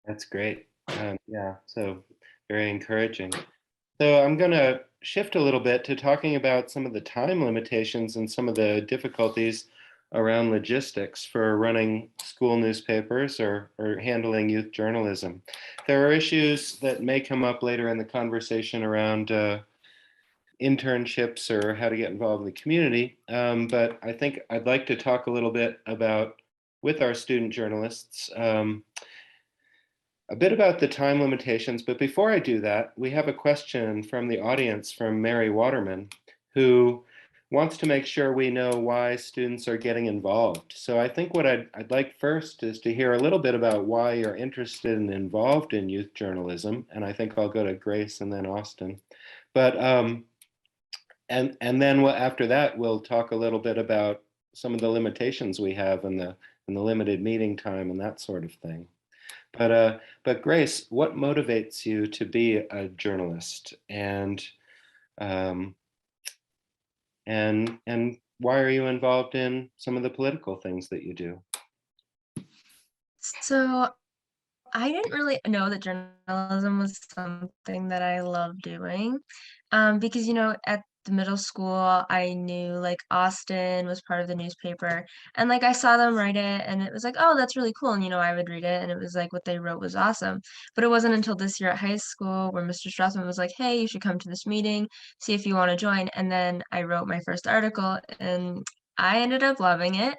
That's great. Yeah, so very encouraging. So I'm going to shift a little bit to talking about some of the time limitations and some of the difficulties around logistics for running school newspapers or handling youth journalism. There are issues that may come up later in the conversation around internships or how to get involved in the community. But I think I'd like to talk a little bit about, with our student journalists, a bit about the time limitations. But before I do that, we have a question from the audience from Mary Waterman, who wants to make sure we know why students are getting involved. So I think what I'd like first is to hear a little bit about why you're interested and involved in youth journalism. And I think I'll go to Grace and then Austin. But and then after that, we'll talk a little bit about some of the limitations we have and the limited meeting time and that sort of thing. But Grace, what motivates you to be a journalist, and why are you involved in some of the political things that you do? So I didn't really know that journalism was something that I love doing, because, at the middle school, I knew like Austin was part of the newspaper, and like I saw them write it, and it was like, oh, that's really cool. And, I would read it, and it was like what they wrote was awesome. But it wasn't until this year at high school where Mr. Strothman was like, hey, you should come to this meeting, see if you want to join. And then I wrote my first article, and I ended up loving it.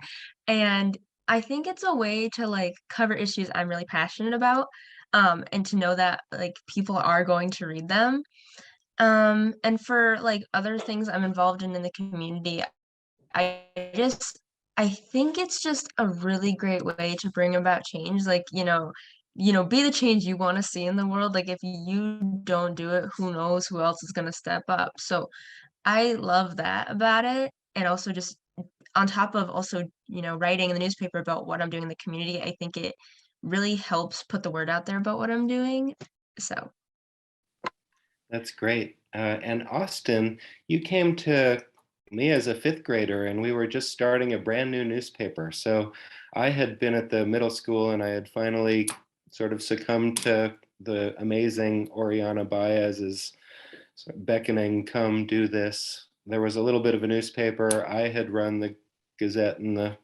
And I think it's a way to like cover issues I'm really passionate about, and to know that like people are going to read them. And for like other things I'm involved in the community, I I think it's just a really great way to bring about change. Like, be the change you want to see in the world. Like if you don't do it, who knows who else is going to step up. So I love that about it. And also just on top of also, writing in the newspaper about what I'm doing in the community, I think it really helps put the word out there about what I'm doing. So That's great. And Austin, you came to me as a fifth grader, and we were just starting a brand new newspaper. So I had been at the middle school, and I had finally sort of succumbed to the amazing Oriana Baez's sort of beckoning, come do this. There was a little bit of a newspaper. I had run the Gazette and the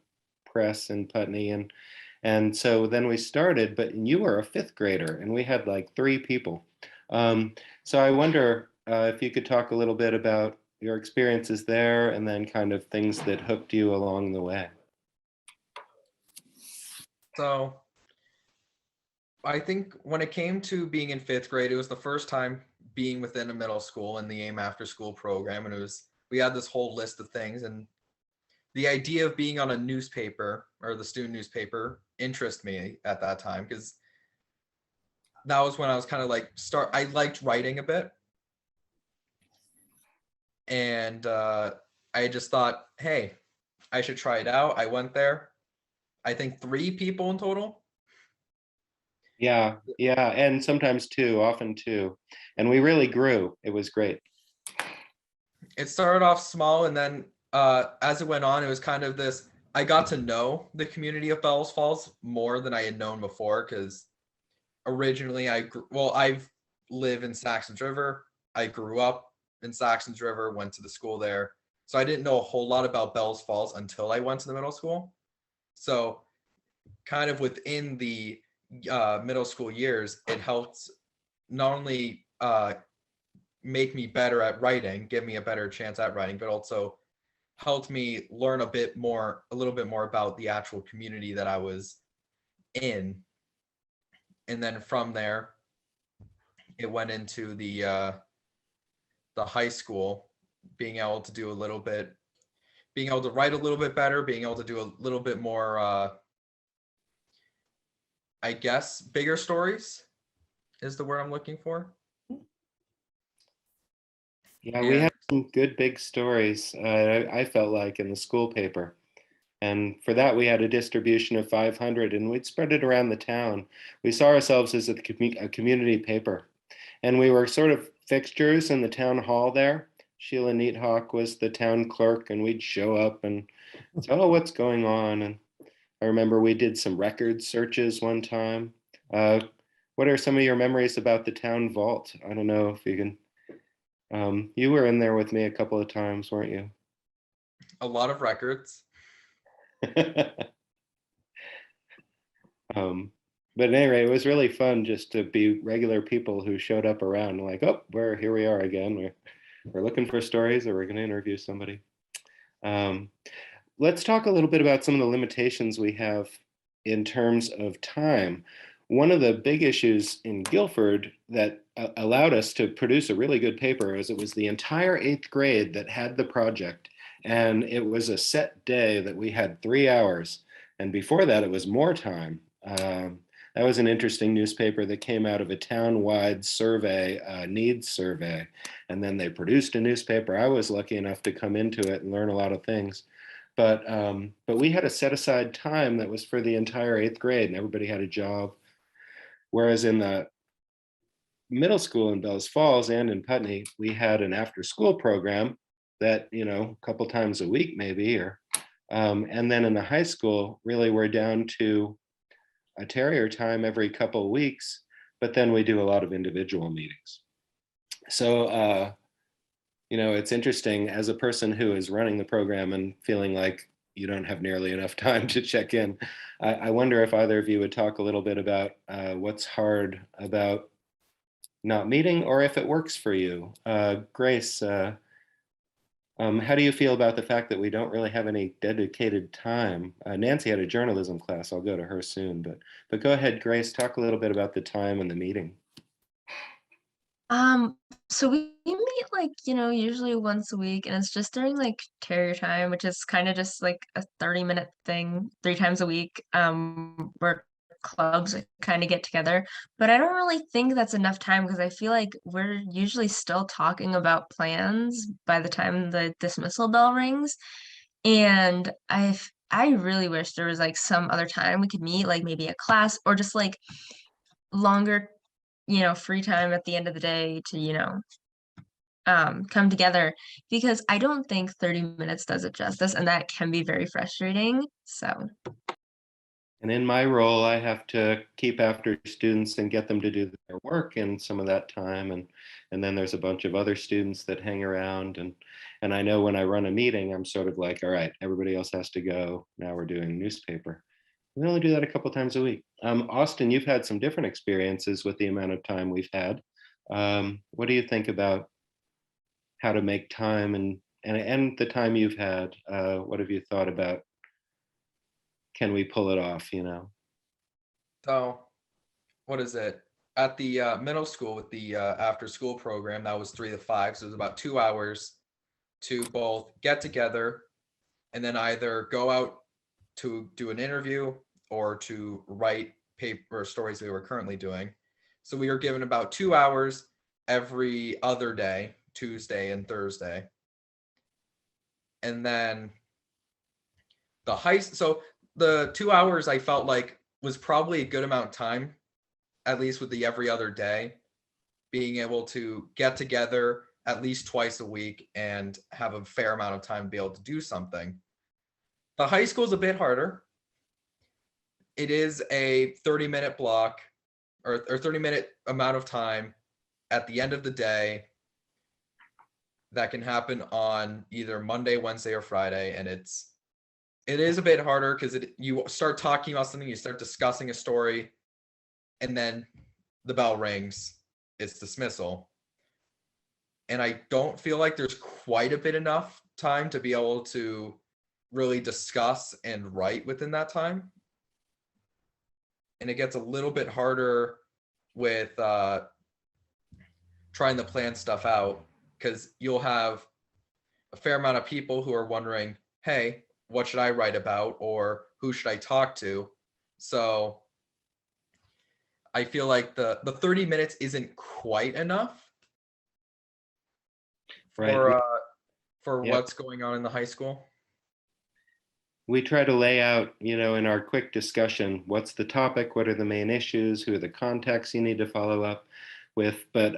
press in Putney, and so then we started. But you were a fifth grader, and we had like 3 people. So I wonder if you could talk a little bit about your experiences there, and then kind of things that hooked you along the way. So I think when it came to being in 5th grade, it was the first time being within a middle school and the AIM after school program. And we had this whole list of things, and the idea of being on a newspaper or the student newspaper interested me at that time, because that was when I was kind of like I liked writing a bit. And I just thought, hey, I should try it out. I went there. I think 3 people in total. Yeah, and sometimes 2, often 2. And we really grew. It was great. It started off small, and then as it went on, it was kind of this, I got to know the community of Bellows Falls more than I had known before, because originally I live in Saxons River. I grew up in Saxons River, went to the school there. So I didn't know a whole lot about Bellows Falls until I went to the middle school. So kind of within the middle school years, it helped not only make me better at writing, give me a better chance at writing, but also helped me learn a little bit more about the actual community that I was in. And then from there, it went into the high school, being able to do being able to write a little bit better, being able to do a little bit more, I guess, bigger stories is the word I'm looking for. Yeah, we had some good big stories, I felt like, in the school paper. And for that, we had a distribution of 500, and we'd spread it around the town. We saw ourselves as a community paper. And we were sort of fixtures in the town hall there. Sheila Neathawk was the town clerk, and we'd show up and say, oh, what's going on? And I remember we did some record searches one time. What are some of your memories about the town vault? I don't know if you can, you were in there with me a couple of times, weren't you? A lot of records. But at any rate, it was really fun just to be regular people who showed up around, like, oh, here we are again. We're looking for stories, or we're going to interview somebody. Let's talk a little bit about some of the limitations we have in terms of time. One of the big issues in Guilford that allowed us to produce a really good paper is it was the entire 8th grade that had the project. And it was a set day that we had 3 hours. And before that, it was more time. That was an interesting newspaper that came out of a town-wide survey, needs survey. And then they produced a newspaper. I was lucky enough to come into it and learn a lot of things. But we had a set aside time that was for the entire 8th grade, and everybody had a job. Whereas in the middle school in Bellows Falls and in Putney, we had an after school program that, a couple times a week maybe, and then in the high school, really we're down to a terrier time every couple of weeks, but then we do a lot of individual meetings. So, it's interesting as a person who is running the program and feeling like you don't have nearly enough time to check in. I wonder if either of you would talk a little bit about what's hard about not meeting, or if it works for you. Grace, how do you feel about the fact that we don't really have any dedicated time? Nancy had a journalism class. I'll go to her soon, but go ahead, Grace, talk a little bit about the time and the meeting. So we meet usually once a week, and it's just during terrier time, which is kind of just like a 30-minute thing 3 times a week, where clubs kind of get together. But I don't really think that's enough time, because I feel like we're usually still talking about plans by the time the dismissal bell rings. And I really wish there was some other time we could meet, maybe a class, or just longer free time at the end of the day to come together, because I don't think 30 minutes does it justice, and that can be very frustrating. So, and in my role, I have to keep after students and get them to do their work in some of that time, and then there's a bunch of other students that hang around, and I know when I run a meeting, I'm sort of like, all right, everybody else has to go, now we're doing newspaper. We only do that a couple times a week. Austin, you've had some different experiences with the amount of time we've had. What do you think about how to make time and the time you've had? What have you thought about? Can we pull it off, So, what is it? at the middle school with the after school program, that was 3 to 5. So it was about 2 hours to both get together and then either go out to do an interview or to write paper stories we were currently doing. So we were given about 2 hours every other day, Tuesday and Thursday. And then so the 2 hours I felt like was probably a good amount of time, at least with the every other day, being able to get together at least twice a week and have a fair amount of time to be able to do something. The high school is a bit harder. It is a 30-minute block or 30-minute amount of time at the end of the day that can happen on either Monday, Wednesday, or Friday. And it is a bit harder because you start talking about something, you start discussing a story, and then the bell rings, it's dismissal. And I don't feel like there's quite a bit enough time to be able to really discuss and write within that time. And it gets a little bit harder with trying to plan stuff out, because you'll have a fair amount of people who are wondering, hey, what should I write about, or who should I talk to? So I feel like the 30 minutes isn't quite enough Right. for Yep. what's going on in the high school. We try to lay out, in our quick discussion, what's the topic, what are the main issues, who are the contacts you need to follow up with. But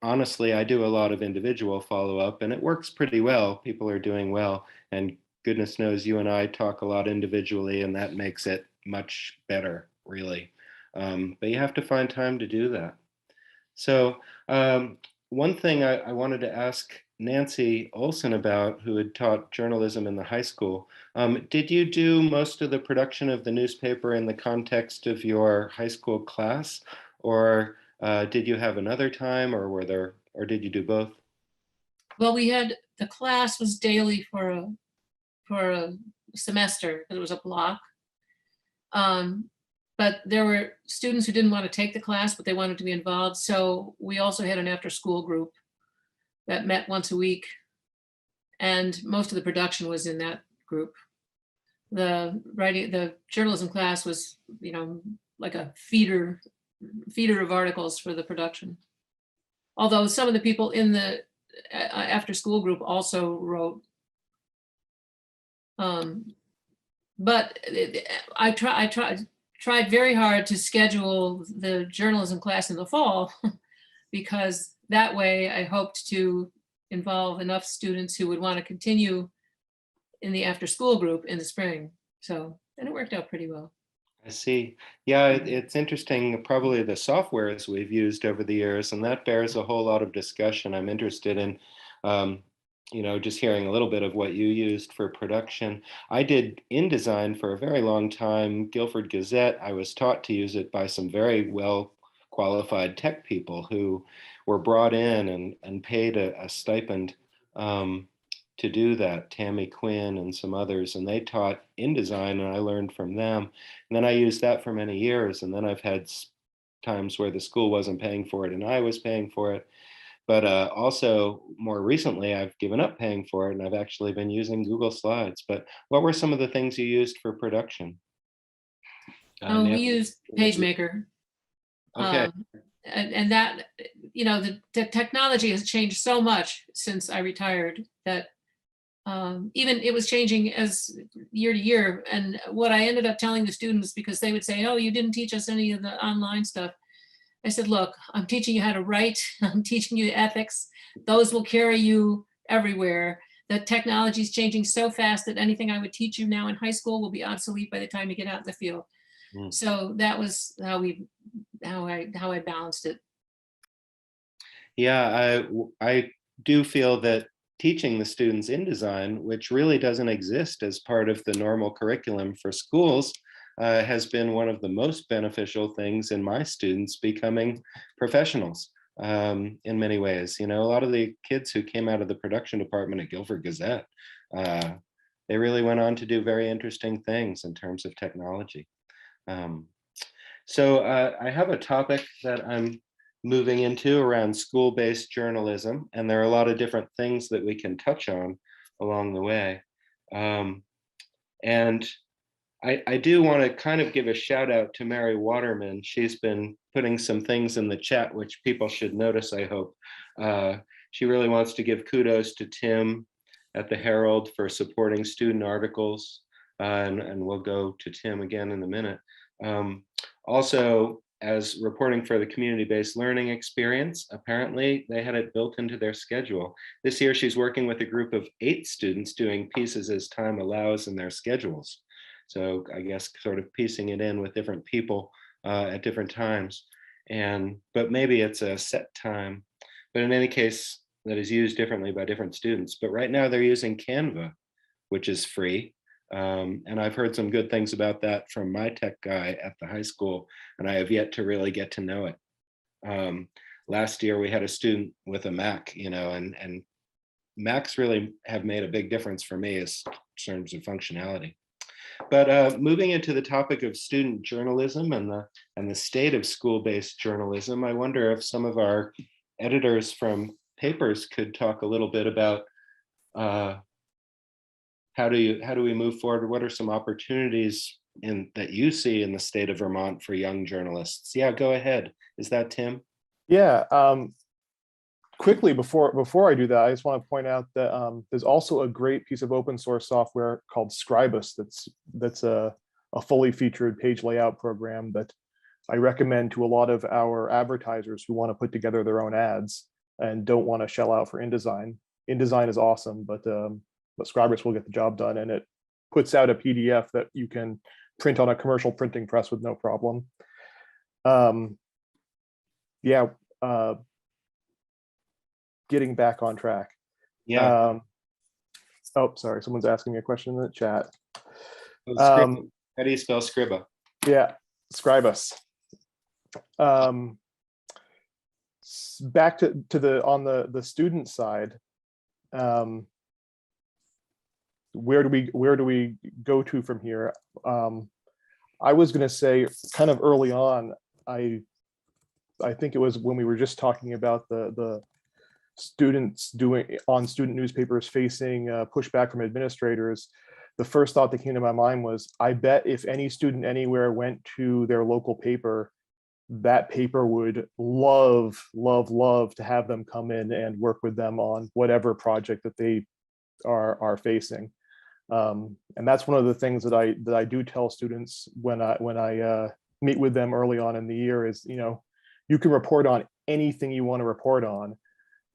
honestly, I do a lot of individual follow-up, and it works pretty well. People are doing well, and goodness knows you and I talk a lot individually, and that makes it much better, really. But you have to find time to do that. So one thing I wanted to ask Nancy Olson about, who had taught journalism in the high school. Did you do most of the production of the newspaper in the context of your high school class, or did you have another time, or did you do both? Well, the class was daily for a semester, it was a block. But there were students who didn't want to take the class, but they wanted to be involved. So we also had an after-school group that met once a week. And most of the production was in that group. The journalism class was, like a feeder of articles for the production. Although some of the people in the after-school group also wrote. But I tried very hard to schedule the journalism class in the fall because that way I hoped to involve enough students who would want to continue in the after school group in the spring. And it worked out pretty well. I see. Yeah, it's interesting, probably the softwares we've used over the years, and that bears a whole lot of discussion. I'm interested in just hearing a little bit of what you used for production. I did InDesign for a very long time, Guilford Gazette. I was taught to use it by some very well qualified tech people who were brought in and paid a stipend to do that, Tammy Quinn and some others, and they taught InDesign, and I learned from them. And then I used that for many years, and then I've had times where the school wasn't paying for it and I was paying for it. But also more recently, I've given up paying for it, and I've actually been using Google Slides. But what were some of the things you used for production? We used PageMaker. Okay. And that, the technology has changed so much since I retired that even it was changing as year to year. And what I ended up telling the students, because they would say, oh, you didn't teach us any of the online stuff. I said, look, I'm teaching you how to write. I'm teaching you ethics. Those will carry you everywhere. The technology is changing so fast that anything I would teach you now in high school will be obsolete by the time you get out in the field. So that was how I balanced it. Yeah, I do feel that teaching the students InDesign, which really doesn't exist as part of the normal curriculum for schools, has been one of the most beneficial things in my students becoming professionals in many ways. A lot of the kids who came out of the production department at Guilford Gazette, they really went on to do very interesting things in terms of technology. So I have a topic that I'm moving into around school-based journalism, and there are a lot of different things that we can touch on along the way. And I do want to kind of give a shout out to Mary Waterman. She's been putting some things in the chat, which people should notice, I hope. She really wants to give kudos to Tim at the Herald for supporting student articles. And we'll go to Tim again in a minute. Also, as reporting for the community-based learning experience, apparently they had it built into their schedule. This year, she's working with a group of 8 students doing pieces as time allows in their schedules. So I guess sort of piecing it in with different people at different times. But maybe it's a set time. But in any case, that is used differently by different students. But right now they're using Canva, which is free. And I've heard some good things about that from my tech guy at the high school, and I have yet to really get to know it. Last year we had a student with a Mac, and Macs really have made a big difference for me as in terms of functionality. But moving into the topic of student journalism and the state of school-based journalism, I wonder if some of our editors from papers could talk a little bit about how do we move forward? What are some opportunities that you see in the state of Vermont for young journalists? Yeah, go ahead. Is that Tim? Yeah. Quickly, before I do that, I just want to point out that there's also a great piece of open source software called Scribus that's a fully featured page layout program that I recommend to a lot of our advertisers who want to put together their own ads and don't want to shell out for InDesign. InDesign is awesome, but Scribus will get the job done, and it puts out a PDF that you can print on a commercial printing press with no problem. Getting back on track. Yeah. Oh, sorry, someone's asking me a question in the chat. How do you spell Scriba? Yeah, Scribus. Back to the student side. Where do we go to from here? I was going to say kind of early on, I think it was when we were just talking about the students doing on student newspapers facing pushback from administrators. The first thought that came to my mind was, I bet if any student anywhere went to their local paper, that paper would love to have them come in and work with them on whatever project that they are facing. And that's one of the things that I do tell students when I meet with them early on in the year is, you can report on anything you want to report on.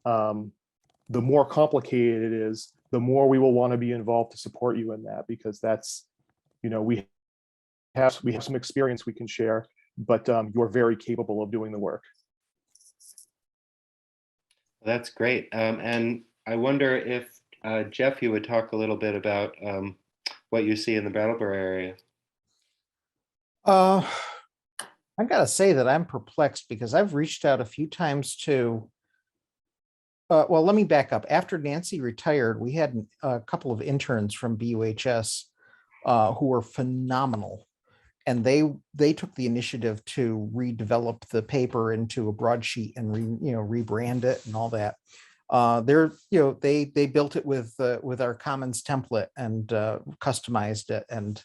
The more complicated it is, the more we will want to be involved to support you in that, because that's, we have some experience we can share, but you're very capable of doing the work. That's great. And I wonder if Jeff, you would talk a little bit about what you see in the Brattleboro area. I gotta say that I'm perplexed because I've reached out a few times to, well, let me back up. After Nancy retired, we had a couple of interns from BFUHS who were phenomenal. And they took the initiative to redevelop the paper into a broadsheet and rebrand it and all that. They built it with our Commons template and customized it and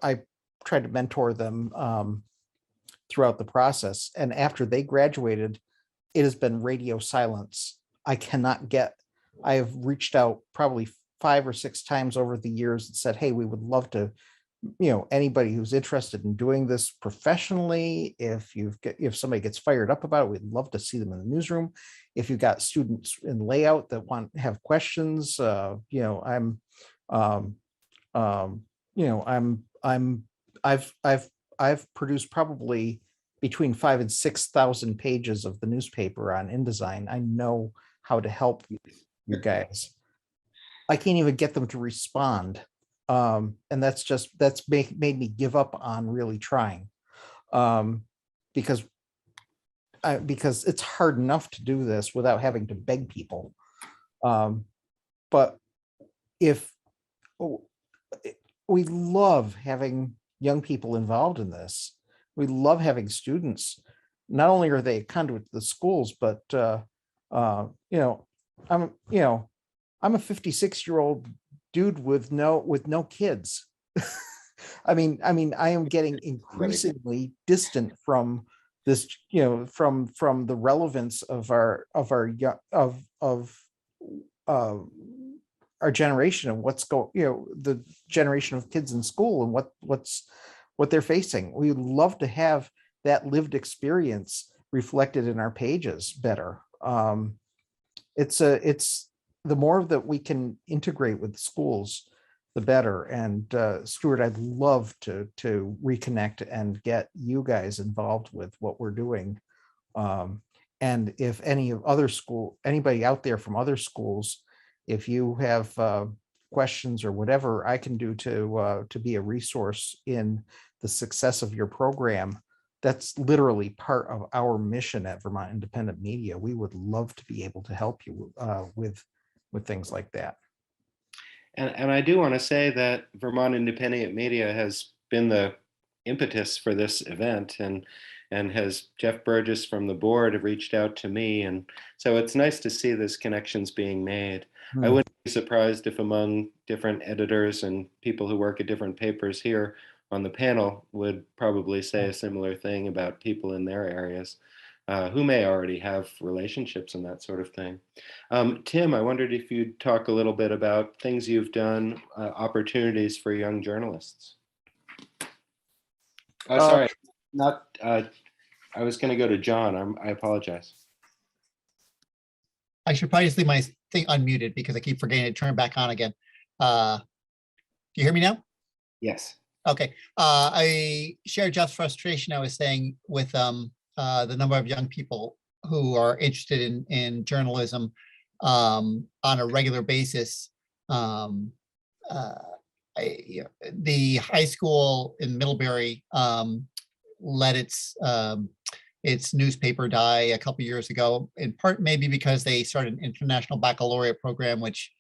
I tried to mentor them throughout the process. And after they graduated, it has been radio silence. I have reached out probably 5 or 6 times over the years and said, hey, we would love to, anybody who's interested in doing this professionally, if somebody gets fired up about it, we'd love to see them in the newsroom. If you've got students in layout that have questions, I've produced probably between 5,000 and 6,000 pages of the newspaper on InDesign. I know how to help you guys. I can't even get them to respond. And that's made me give up on really trying. Because it's hard enough to do this without having to beg people. But if we love having young people involved in this. We love having students. Not only are they a conduit to the schools, but you know, I'm a 56-year-old dude with no kids. I mean, I am getting increasingly distant from this, from the relevance of our generation and the generation of kids in school and what they're facing. We love to have that lived experience reflected in our pages better. It's the more that we can integrate with schools, the better. And Stuart, I'd love to reconnect and get you guys involved with what we're doing. And if anybody out there from other schools, if you have questions or whatever I can do to be a resource in the success of your program, that's literally part of our mission at Vermont Independent Media. We would love to be able to help you with things like that. And I do want to say that Vermont Independent Media has been the impetus for this event, and has Jeff Burgess from the board have reached out to me, and so it's nice to see this connections being made. I wouldn't be surprised if among different editors and people who work at different papers here on the panel would probably say a similar thing about people in their areas who may already have relationships and that sort of thing. Tim, I wondered if you'd talk a little bit about things you've done, opportunities for young journalists. Sorry, not. I was going to go to John. I apologize. I should probably just leave my thing unmuted because I keep forgetting to turn it back on again. Do you hear me now? Yes. Okay. I share Jeff's frustration, I was saying, with the number of young people who are interested in journalism on a regular basis. The high school in Middlebury let its newspaper die a couple years ago, in part maybe because they started an international baccalaureate program, which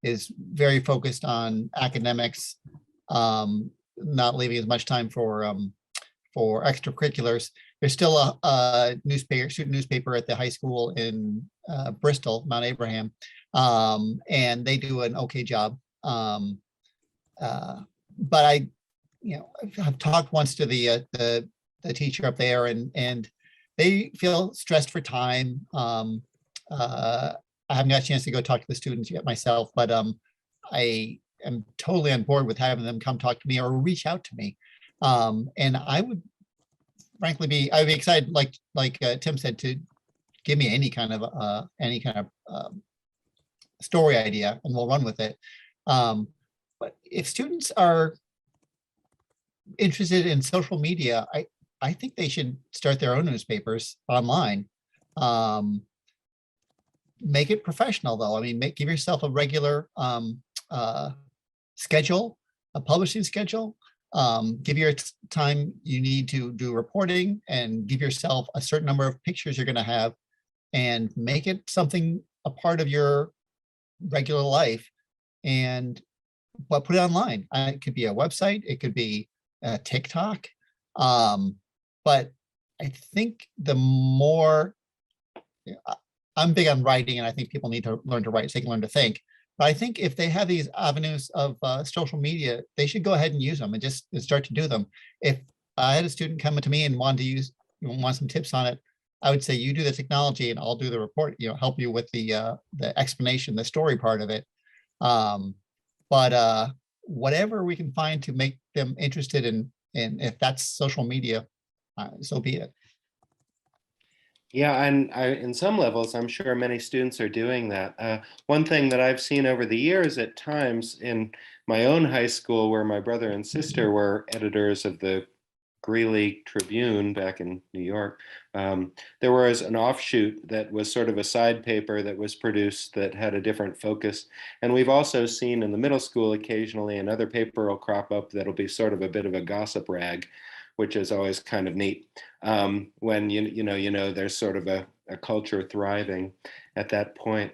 is very focused on academics, not leaving as much time for extracurriculars. There's still a student newspaper at the high school in Bristol, Mount Abraham, and they do an okay job. But I've talked once to the teacher up there, and they feel stressed for time. I haven't got a chance to go talk to the students yet myself, but I am totally on board with having them come talk to me or reach out to me. And I would frankly I'd be excited, like Tim said, to give me any kind of story idea, and we'll run with it. But if students are interested in social media, I think they should start their own newspapers online. Make it professional, though. I mean, give yourself a regular schedule, a publishing schedule. Give your time you need to do reporting, and give yourself a certain number of pictures you're going to have, and make it something, a part of your regular life, but put it online. It could be a website, it could be a TikTok. But I think the more, I'm big on writing, and I think people need to learn to write so they can learn to think. But I think if they have these avenues of social media, they should go ahead and use them and just start to do them. If I had a student come to me and want some tips on it, I would say, you do the technology and I'll do the report, help you with the explanation, the story part of it. But whatever we can find to make them interested in if that's social media, so be it. Yeah, and in some levels, I'm sure many students are doing that. One thing that I've seen over the years at times in my own high school, where my brother and sister were editors of the Greeley Tribune back in New York, there was an offshoot that was sort of a side paper that was produced that had a different focus. And we've also seen in the middle school occasionally another paper will crop up that'll be sort of a bit of a gossip rag, which is always kind of neat when you know there's sort of a culture thriving at that point.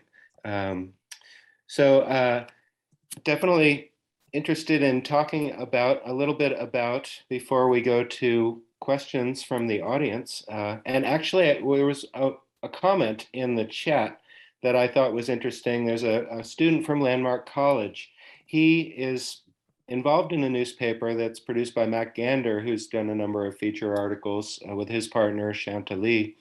So definitely interested in talking about a little bit about before we go to questions from the audience. And actually, there was a comment in the chat that I thought was interesting. There's a student from Landmark College. He is involved in a newspaper that's produced by Matt Gander, who's done a number of feature articles with his partner, Chantilly,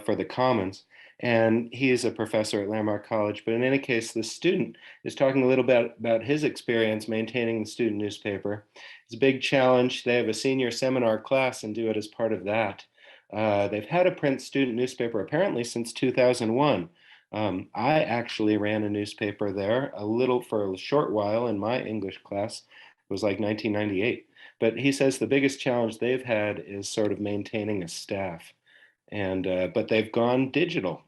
for the Commons. And he is a professor at Landmark College. But in any case, the student is talking a little bit about his experience maintaining the student newspaper. It's a big challenge. They have a senior seminar class and do it as part of that. They've had a print student newspaper apparently since 2001. I actually ran a newspaper there for a short while in my English class. It was like 1998. But he says the biggest challenge they've had is sort of maintaining a staff. But they've gone digital.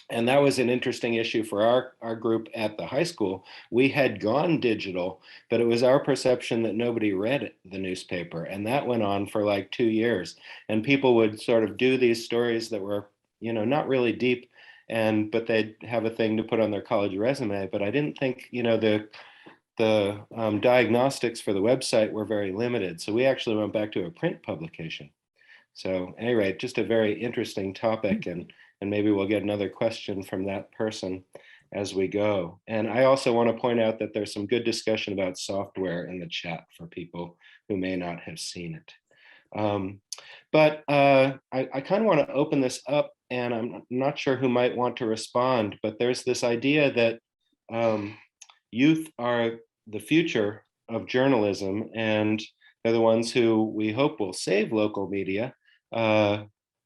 And that was an interesting issue for our group at the high school. We had gone digital, but it was our perception that nobody read the newspaper. And that went on for like 2 years. And people would sort of do these stories that were, not really deep, but they'd have a thing to put on their college resume. But I didn't think, the diagnostics for the website were very limited. So we actually went back to a print publication. So at any rate, just a very interesting topic, and maybe we'll get another question from that person as we go. And I also want to point out that there's some good discussion about software in the chat for people who may not have seen it. But I kind of want to open this up, and I'm not sure who might want to respond, but there's this idea that youth are the future of journalism, and they're the ones who we hope will save local media.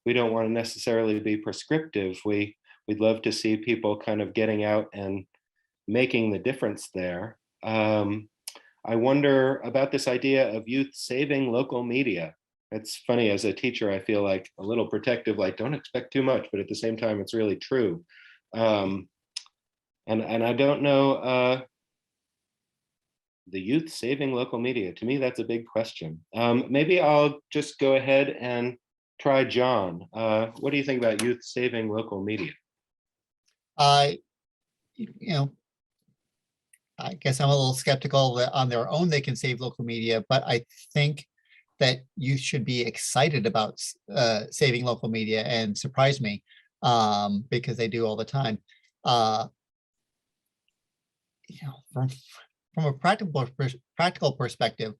We don't want to necessarily be prescriptive. We'd love to see people kind of getting out and making the difference there. I wonder about this idea of youth saving local media. It's funny, as a teacher, I feel like a little protective, like don't expect too much, but at the same time, it's really true. And I don't know, the youth saving local media, to me, that's a big question. Maybe I'll just go ahead and try John. What do you think about youth saving local media? I guess I'm a little skeptical that on their own they can save local media, but I think that youth should be excited about saving local media and surprise me because they do all the time. From a practical perspective,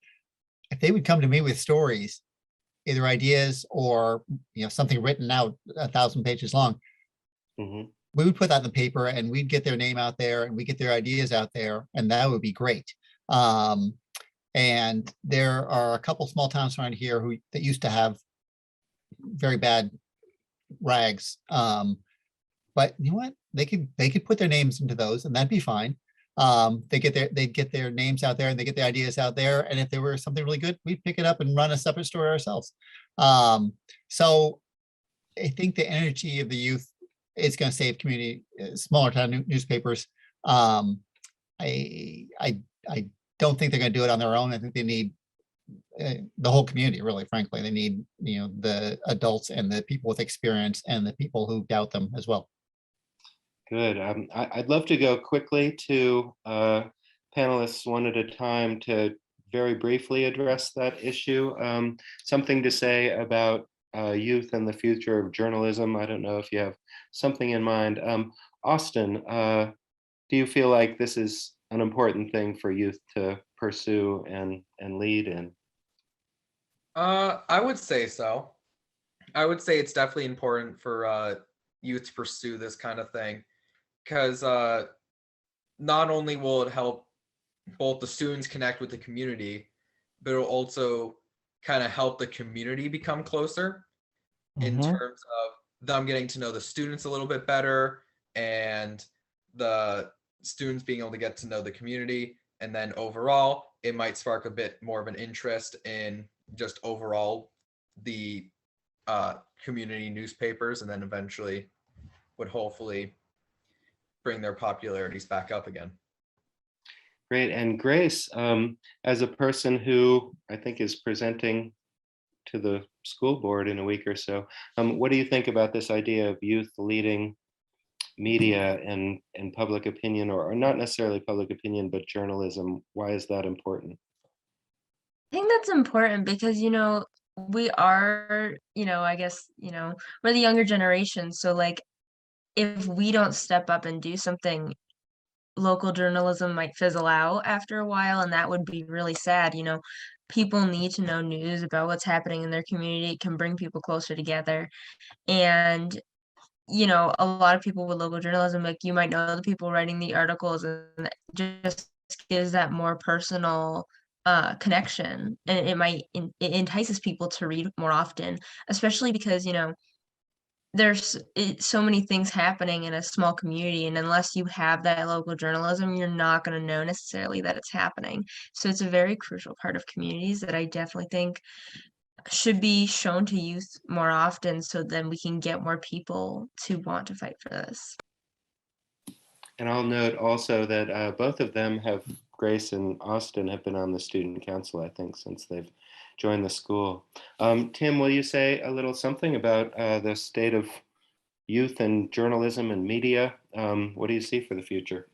if they would come to me with stories, either ideas or something written out 1,000 pages long, we would put that in the paper and we'd get their name out there and we get their ideas out there, and that would be great. And there are a couple small towns around here that used to have very bad rags, but you know what? They could put their names into those, and that'd be fine. They'd get their names out there and they get their ideas out there. And if there were something really good, we'd pick it up and run a separate story ourselves. So I think the energy of the youth is going to save community, smaller town newspapers. I don't think they're going to do it on their own. I think they need the whole community, really, frankly. They need, the adults and the people with experience and the people who doubt them as well. Good. I'd love to go quickly to panelists one at a time to very briefly address that issue. Something to say about youth and the future of journalism. I don't know if you have something in mind. Austin, do you feel like this is an important thing for youth to pursue and lead in? I would say so. I would say it's definitely important for youth to pursue this kind of thing, because not only will it help both the students connect with the community, but it'll also kind of help the community become closer in terms of them getting to know the students a little bit better, and the students being able to get to know the community. And then overall, it might spark a bit more of an interest in just overall the community newspapers, and then eventually would hopefully bring their popularities back up again. Great. And Grace, as a person who I think is presenting to the school board in a week or so, what do you think about this idea of youth leading media and public opinion, or not necessarily public opinion, but journalism? Why is that important? I think that's important because, we are, I guess, we're the younger generation. So like if we don't step up and do something, local journalism might fizzle out after a while, and that would be really sad. People need to know news about what's happening in their community. It can bring people closer together. And a lot of people with local journalism, like you might know the people writing the articles, and that just gives that more personal connection, and it entices people to read more often, especially because there's so many things happening in a small community, and unless you have that local journalism, you're not going to know necessarily that it's happening. So it's a very crucial part of communities that I definitely think should be shown to youth more often, so then we can get more people to want to fight for this. And I'll note also that both of them Grace and Austin, have been on the student council, I think, since they've joined the school. Tim, will you say a little something about the state of youth and journalism and media? What do you see for the future?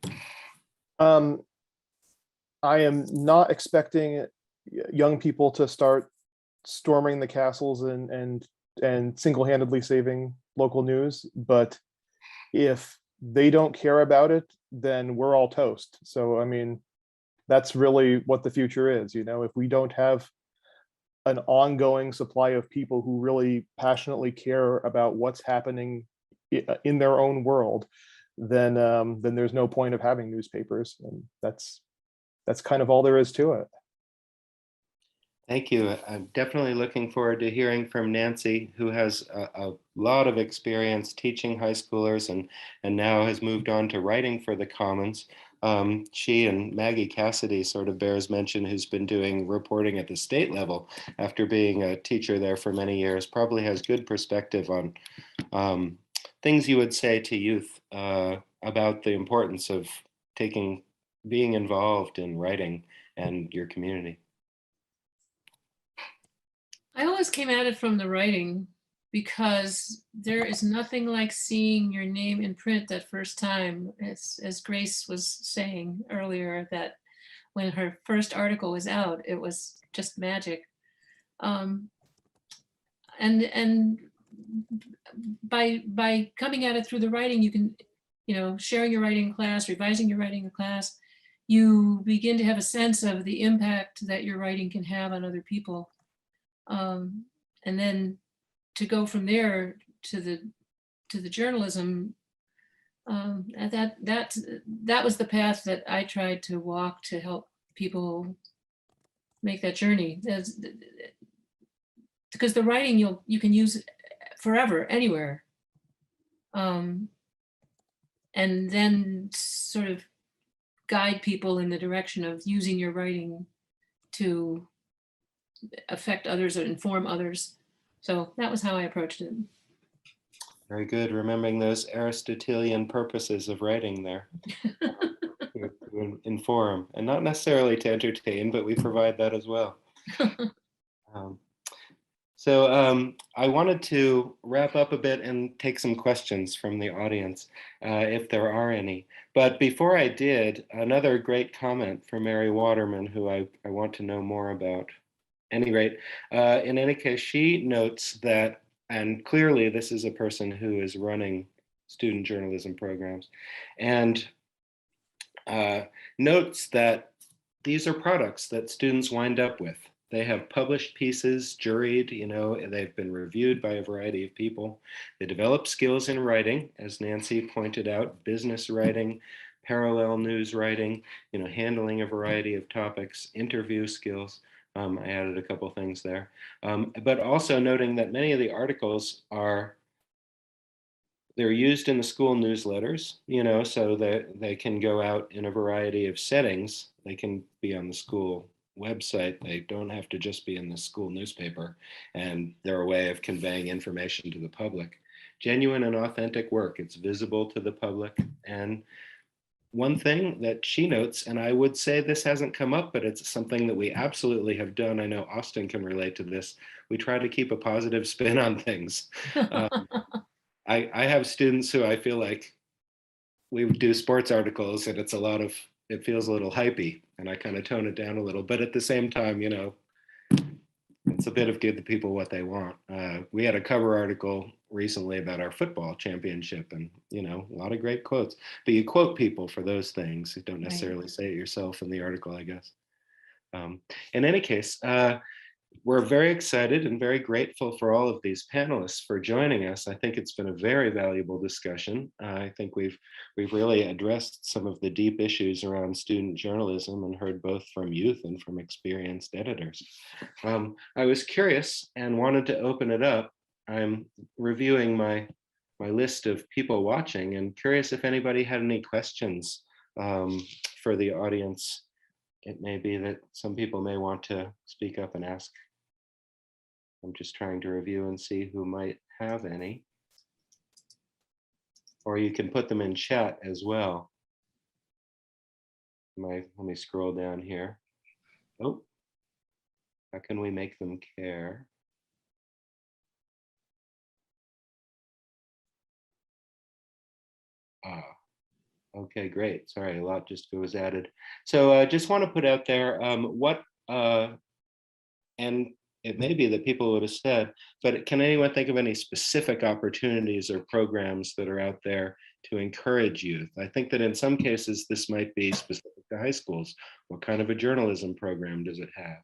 I am not expecting young people to start storming the castles and single-handedly saving local news, but if they don't care about it, then we're all toast. So I mean, that's really what the future is. If we don't have an ongoing supply of people who really passionately care about what's happening in their own world, then there's no point of having newspapers, and that's kind of all there is to it. Thank you. I'm definitely looking forward to hearing from Nancy, who has a lot of experience teaching high schoolers and now has moved on to writing for the Commons. She and Maggie Cassidy sort of bears mention, who's been doing reporting at the state level after being a teacher there for many years, probably has good perspective on things you would say to youth about the importance of being involved in writing and your community. I always came at it from the writing, because there is nothing like seeing your name in print that first time. As Grace was saying earlier, that when her first article was out, it was just magic. And by coming at it through the writing, you can, sharing your writing in class, revising your writing in class, you begin to have a sense of the impact that your writing can have on other people. And then to go from there to the journalism, that was the path that I tried to walk to help people make that journey. Because the writing you can use forever, anywhere, and then sort of guide people in the direction of using your writing to affect others or inform others. So that was how I approached it. Very good. Remembering those Aristotelian purposes of writing there. To inform, and not necessarily to entertain, but we provide that as well. So I wanted to wrap up a bit and take some questions from the audience, if there are any. But before I did, another great comment from Mary Waterman, who I want to know more about. Any rate, in any case, she notes that, and clearly this is a person who is running student journalism programs, and notes that these are products that students wind up with. They have published pieces, juried, they've been reviewed by a variety of people. They develop skills in writing, as Nancy pointed out, business writing, parallel news writing, handling a variety of topics, interview skills. I added a couple things there, but also noting that many of the articles they're used in the school newsletters, so that they can go out in a variety of settings. They can be on the school website. They don't have to just be in the school newspaper, and they're a way of conveying information to the public. Genuine and authentic work. It's visible to the public. And one thing that she notes, and I would say this hasn't come up, but it's something that we absolutely have done. I know Austin can relate to this. We try to keep a positive spin on things. I have students who I feel like we do sports articles and it feels a little hypey, and I kind of tone it down a little, but at the same time, it's a bit of give the people what they want. We had a cover article recently about our football championship, and a lot of great quotes, but you quote people for those things. You don't necessarily say it yourself in the article, I guess. In any case, we're very excited and very grateful for all of these panelists for joining us. I think it's been a very valuable discussion. I think we've really addressed some of the deep issues around student journalism and heard both from youth and from experienced editors. I was curious and wanted to open it up. I'm reviewing my list of people watching and curious if anybody had any questions for the audience. It may be that some people may want to speak up and ask. I'm just trying to review and see who might have any. Or you can put them in chat as well. Let me scroll down here. Oh, how can we make them care? Okay, great. Sorry, a lot just was added. So I just want to put out there and it may be that people would have said, but can anyone think of any specific opportunities or programs that are out there to encourage youth? I think that in some cases, this might be specific to high schools. What kind of a journalism program does it have?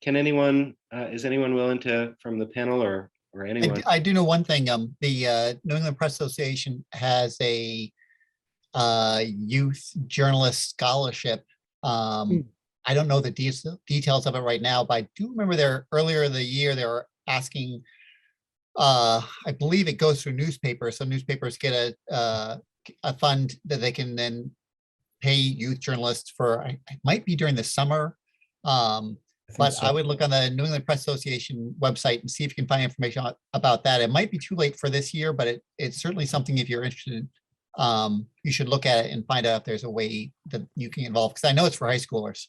Can anyone, is anyone willing to, from the panel or anyone? I do know one thing. The New England Press Association has a youth journalist scholarship. I don't know the details of it right now, but I do remember earlier in the year, they were asking, I believe it goes through newspapers. So newspapers get a fund that they can then pay youth journalists for, it might be during the summer. But I would look on the New England Press Association website and see if you can find information about that. It might be too late for this year, but it's certainly something if you're interested, you should look at it and find out if there's a way that you can get involved, because I know it's for high schoolers.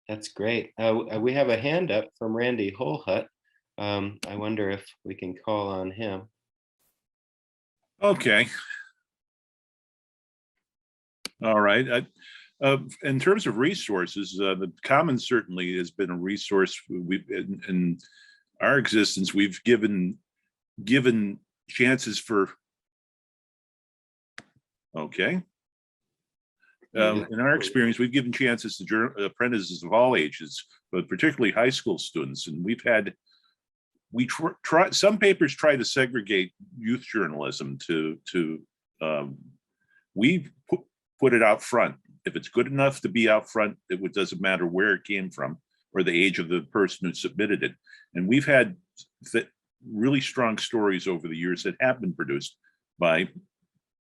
That's great. We have a hand up from Randy Holhut. I wonder if we can call on him. Okay. All right. In terms of resources, the Commons certainly has been a resource. In our existence, we've given chances for. Okay. In our experience, we've given chances to apprentices of all ages, but particularly high school students. And some papers try to segregate youth journalism we put it out front. If it's good enough to be out front, it doesn't matter where it came from or the age of the person who submitted it. And we've had really strong stories over the years that have been produced by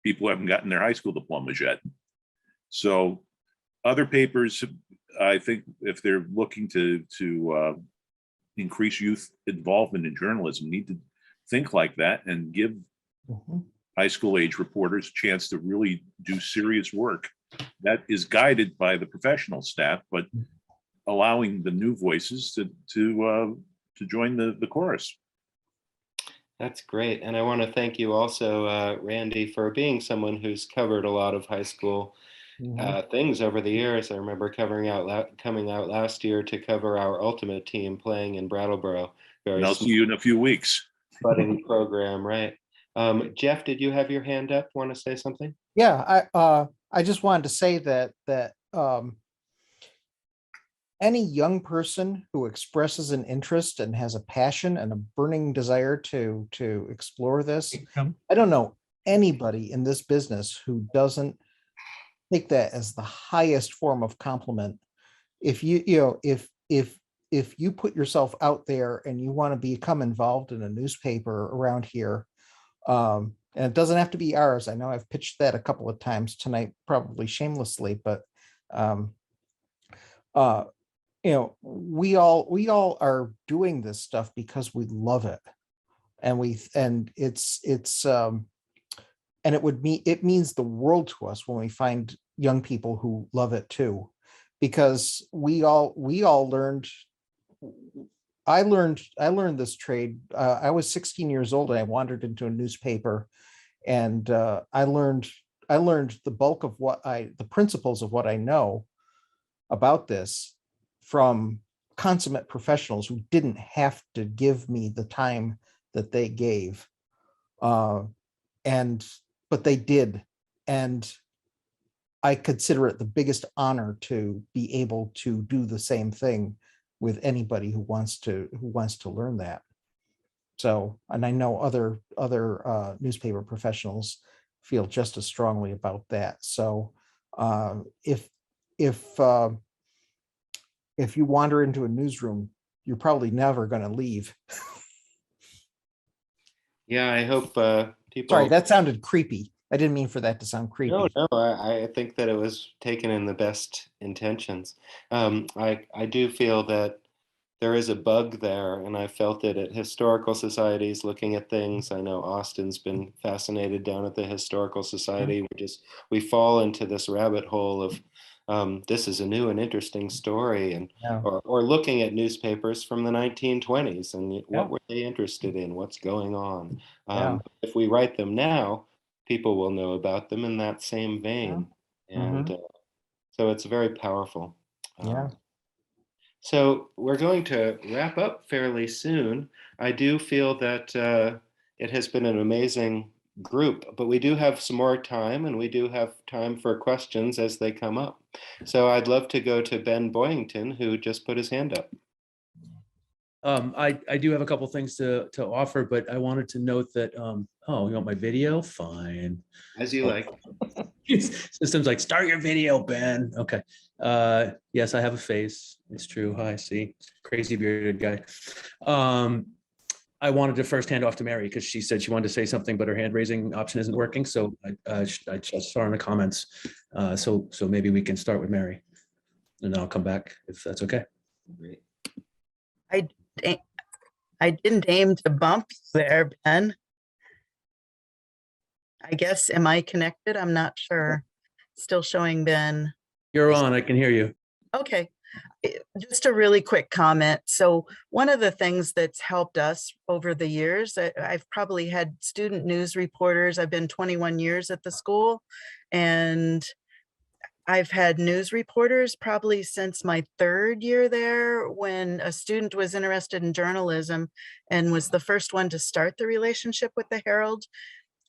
people who haven't gotten their high school diplomas yet. So other papers, I think if they're looking to increase youth involvement in journalism, need to think like that and give high school age reporters a chance to really do serious work that is guided by the professional staff, but allowing the new voices to join the chorus. That's great. And I want to thank you also, Randy, for being someone who's covered a lot of high school things over the years. I remember coming out last year to cover our ultimate team playing in Brattleboro. And I'll see you in a few weeks. Budding program, right? Jeff, did you have your hand up? Want to say something? Yeah, I just wanted to say that any young person who expresses an interest and has a passion and a burning desire to explore this, I don't know anybody in this business who doesn't take that as the highest form of compliment. If if you put yourself out there and you want to become involved in a newspaper around here, and it doesn't have to be ours. I know I've pitched that a couple of times tonight, probably shamelessly, but we all are doing this stuff because we love it, and it means the world to us when we find young people who love it too, because we all learned. I learned this trade. I was 16 years old and I wandered into a newspaper, And I learned the bulk of the principles of what I know about this from consummate professionals who didn't have to give me the time that they gave. But they did. And I consider it the biggest honor to be able to do the same thing with anybody who wants to learn that. So, and I know other newspaper professionals feel just as strongly about that. So, if you wander into a newsroom, you're probably never going to leave. Yeah, I hope people. Sorry, that sounded creepy. I didn't mean for that to sound creepy. No, I think that it was taken in the best intentions. I do feel that there is a bug there, and I felt it at historical societies looking at things. I know Austin's been fascinated down at the Historical Society. We fall into this rabbit hole of this is a new and interesting story, and Yeah. or looking at newspapers from the 1920s and Yeah. what were they interested in, what's going on. Yeah. If we write them now, people will know about them in that same vein, and so it's very powerful. Yeah. So we're going to wrap up fairly soon. I do feel that it has been an amazing group, but we do have some more time, and we do have time for questions as they come up. So I'd love to go to Ben Boyington, who just put his hand up. I do have a couple things to offer, but I wanted to note that, oh, you want my video? Fine. As you like. System's like, start your video, Ben. Okay. Yes, I have a face. It's true. Hi, see, crazy bearded guy. I wanted to first hand off to Mary because she said she wanted to say something, but her hand raising option isn't working. So I just saw in the comments. So maybe we can start with Mary, and then I'll come back if that's okay. Great. I didn't aim to bump you there, Ben. I guess, am I connected? I'm not sure. Still showing Ben. You're on, I can hear you. Okay. Just a really quick comment. So one of the things that's helped us over the years, I've probably had student news reporters. I've been 21 years at the school, and I've had news reporters probably since my third year there, when a student was interested in journalism and was the first one to start the relationship with the Herald.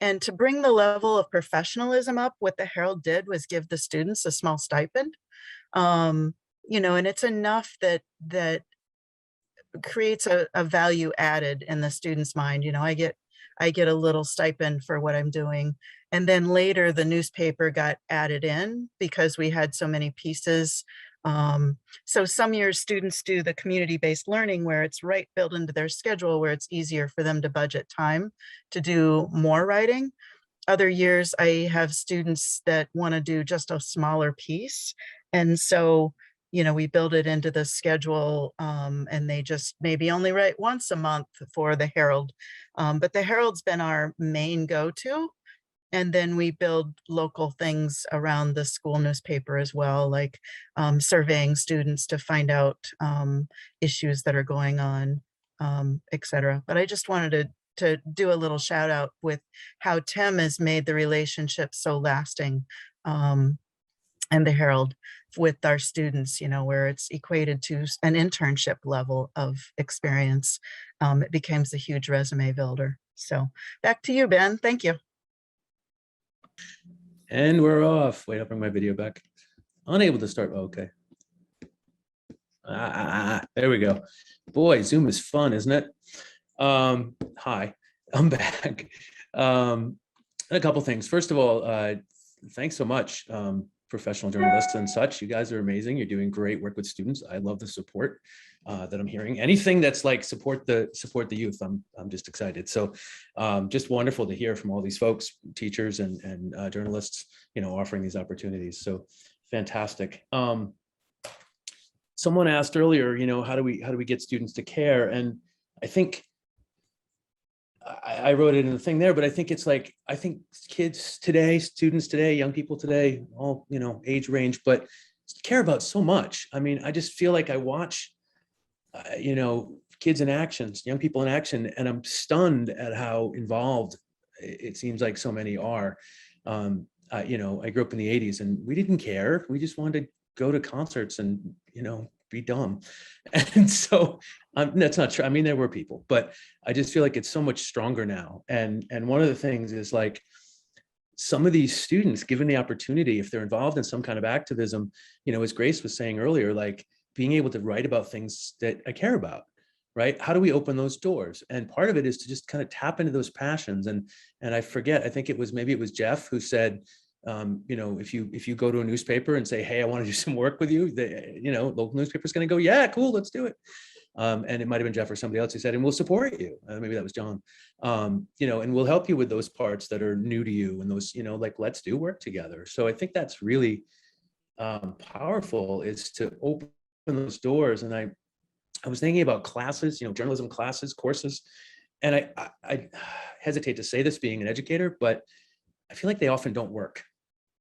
And to bring the level of professionalism up, what the Herald did was give the students a small stipend. You know, and it's enough that creates a value added in the student's mind. You know, I get a little stipend for what I'm doing. And then later the newspaper got added in because we had so many pieces. So some years students do the community-based learning where it's right built into their schedule, where it's easier for them to budget time to do more writing. Other years I have students that want to do just a smaller piece. And so, you know, we build it into the schedule, and they just maybe only write once a month for the Herald. But the Herald's been our main go-to. And then we build local things around the school newspaper as well, like surveying students to find out issues that are going on, et cetera. But I just wanted to do a little shout out with how Tim has made the relationship so lasting, and the Herald with our students, you know, where it's equated to an internship level of experience. It becomes a huge resume builder. So back to you, Ben. Thank you. And we're off. Wait, I'll bring my video back. Unable to start. Okay. There we go. Boy, Zoom is fun, isn't it? Hi, I'm back. A couple things. First of all, thanks so much, professional journalists and such. You guys are amazing. You're doing great work with students. I love the support that I'm hearing. Anything that's like support the youth, I'm just excited. So just wonderful to hear from all these folks, teachers and journalists, you know, offering these opportunities. So fantastic. Someone asked earlier, you know, how do we get students to care? And I think I wrote it in the thing there, but I think it's like, I think kids today, students today, young people today, all, you know, age range, but care about so much. I mean, I just feel like I watch, you know, kids in action, young people in action, and I'm stunned at how involved it seems like so many are. You know, I grew up in the 80s and we didn't care. We just wanted to go to concerts and, you know, be dumb. And so that's not true. I mean, there were people, but I just feel like it's so much stronger now. And one of the things is like, some of these students, given the opportunity, if they're involved in some kind of activism, you know, as Grace was saying earlier, like being able to write about things that I care about, right? How do we open those doors? And part of it is to just kind of tap into those passions. And I forget, I think maybe it was Jeff who said, you know, if you go to a newspaper and say, hey, I want to do some work with you, you know, local newspaper's going to go, yeah, cool, let's do it. And it might've been Jeff or somebody else who said, and we'll support you. Maybe that was John, you know, and we'll help you with those parts that are new to you and those, you know, like, let's do work together. So I think that's really powerful, is to open those doors. And I was thinking about classes, you know, journalism classes, courses, and I hesitate to say this being an educator, but I feel like they often don't work,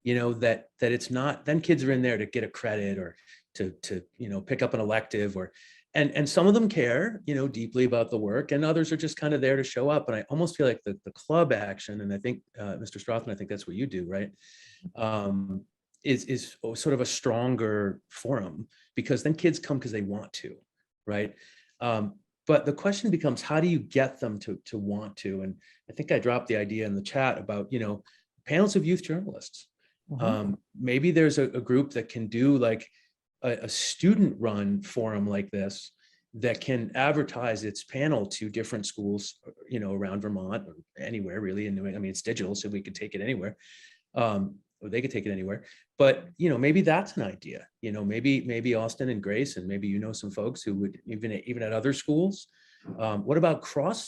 you know, that it's not, then kids are in there to get a credit or to, you know, pick up an elective or, and some of them care, you know, deeply about the work, and others are just kind of there to show up. And I almost feel like the club action, and I think Mr. Strothman, I think that's what you do, right? Is sort of a stronger forum, because then kids come because they want to, right? But the question becomes, how do you get them to want to? And I think I dropped the idea in the chat about, you know, panels of youth journalists. Maybe there's a group that can do like a student run forum like this that can advertise its panel to different schools, you know, around Vermont or anywhere really. And I mean, it's digital, so we could take it anywhere. Or they could take it anywhere. But, you know, maybe that's an idea. You know, maybe Austin and Grace, and maybe, you know, some folks who would even at other schools. What about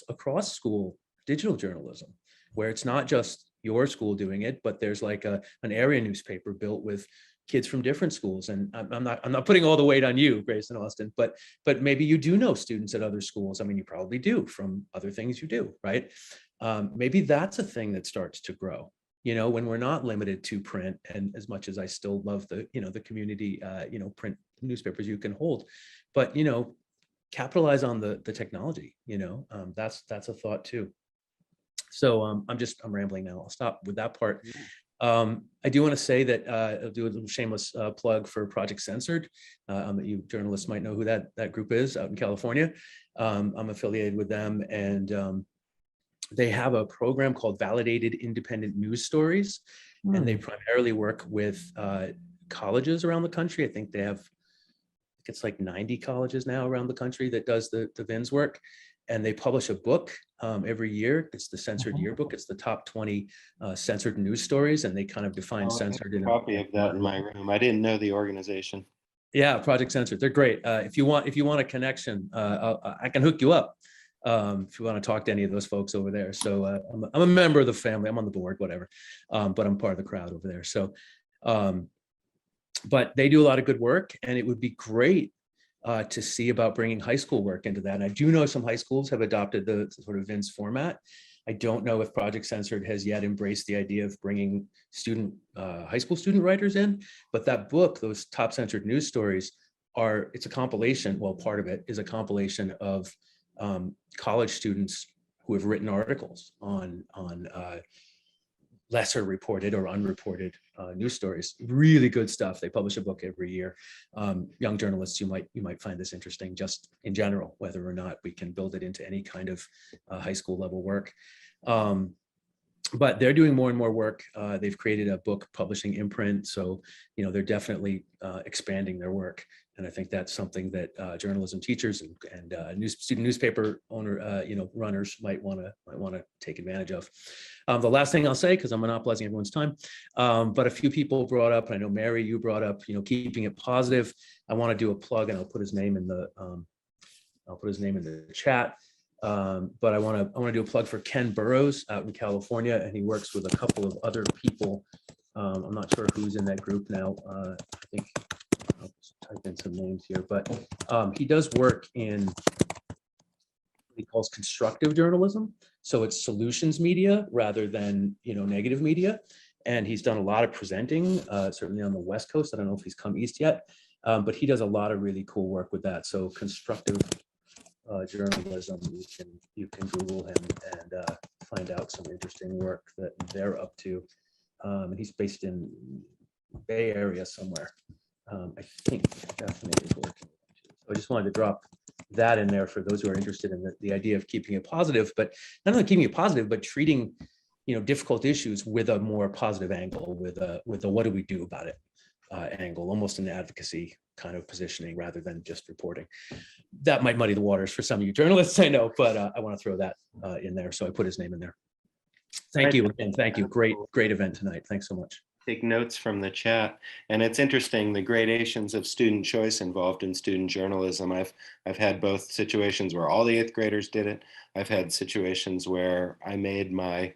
across school digital journalism, where it's not just your school doing it, but there's like an area newspaper built with kids from different schools. And I'm not putting all the weight on you, Grace and Austin, but maybe you do know students at other schools. I mean, you probably do from other things you do, right? Maybe that's a thing that starts to grow, you know, when we're not limited to print. And as much as I still love the, you know, the community, you know, print newspapers you can hold, but, you know, capitalize on the technology, you know, that's a thought too. So I'm rambling now. I'll stop with that part. I do want to say that I'll do a little shameless plug for Project Censored. That you journalists might know who that group is out in California. I'm affiliated with them, and they have a program called Validated Independent News Stories, and they primarily work with colleges around the country. I think they have, it's like 90 colleges now around the country that does the VINS work. And they publish a book every year. It's the Censored Yearbook. It's the top 20 censored news stories, and they kind of define censored in a copy of that in my room. I didn't know the organization. Yeah, Project Censored. They're great. If you want a connection, I can hook you up if you want to talk to any of those folks over there. So I'm a member of the family. I'm on the board, whatever, but I'm part of the crowd over there. So, but they do a lot of good work, and it would be great to see about bringing high school work into that. And I do know some high schools have adopted the sort of VINS format. I don't know if Project Censored has yet embraced the idea of bringing high school student writers in, but that book, those top censored news stories, it's a compilation. Well, part of it is a compilation of college students who have written articles on lesser reported or unreported news stories. Really good stuff. They publish a book every year. Young journalists, you might find this interesting just in general, whether or not we can build it into any kind of high school level work. But they're doing more and more work. They've created a book publishing imprint. So, you know, they're definitely expanding their work. And I think that's something that journalism teachers and student newspaper owner, you know, runners might want to take advantage of. The last thing I'll say, because I'm monopolizing everyone's time, but a few people brought up, and I know Mary, you brought up, you know, keeping it positive. I want to do a plug, and I'll put his name in the chat. But I want to do a plug for Ken Burrows out in California, and he works with a couple of other people. I'm not sure who's in that group now. I think I'll just type in some names here, but he does work in what he calls constructive journalism. So it's solutions media rather than, you know, negative media. And he's done a lot of presenting, certainly on the West Coast. I don't know if he's come East yet, but he does a lot of really cool work with that. So constructive journalism, you can Google him and find out some interesting work that they're up to. And he's based in Bay Area somewhere. I think Bethany is working. So I just wanted to drop that in there for those who are interested in the idea of keeping it positive, but not only keeping it positive, but treating difficult issues with a more positive angle, with a what do we do about it angle, almost an advocacy kind of positioning rather than just reporting. That might muddy the waters for some of you journalists, I know, but I want to throw that in there, so I put his name in there. Thank you again. Thank you. Great event tonight. Thanks so much. Take notes from the chat, and it's interesting the gradations of student choice involved in student journalism. I've had both situations where all the 8th graders did it. I've had situations where I made my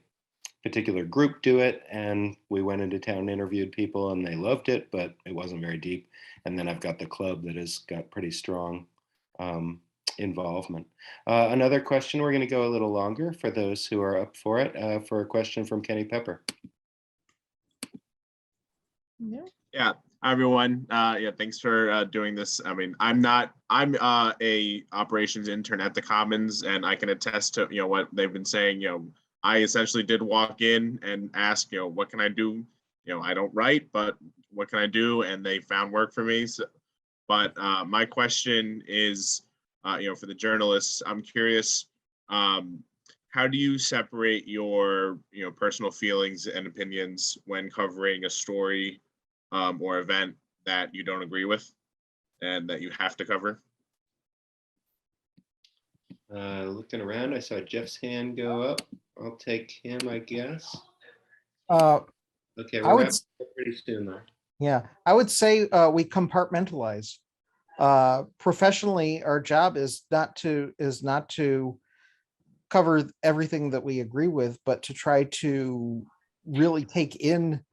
particular group do it, and we went into town and interviewed people and they loved it, but it wasn't very deep. And then I've got the club that has got pretty strong involvement. Another question, we're going to go a little longer for those who are up for it, for a question from Kenny Pepper. Yeah, hi everyone. Yeah, thanks for doing this. I mean, I'm a operations intern at the Commons, and I can attest to what they've been saying. I essentially did walk in and ask, what can I do? I don't write, but what can I do? And they found work for me. So, but my question is, for the journalists, I'm curious, how do you separate your personal feelings and opinions when covering a story or event that you don't agree with and that you have to cover? Looking around, I saw Jeff's hand go up. I'll take him, I guess. Okay, we're pretty soon though. Yeah, I would say we compartmentalize. Professionally, our job is not to cover everything that we agree with, but to try to really take in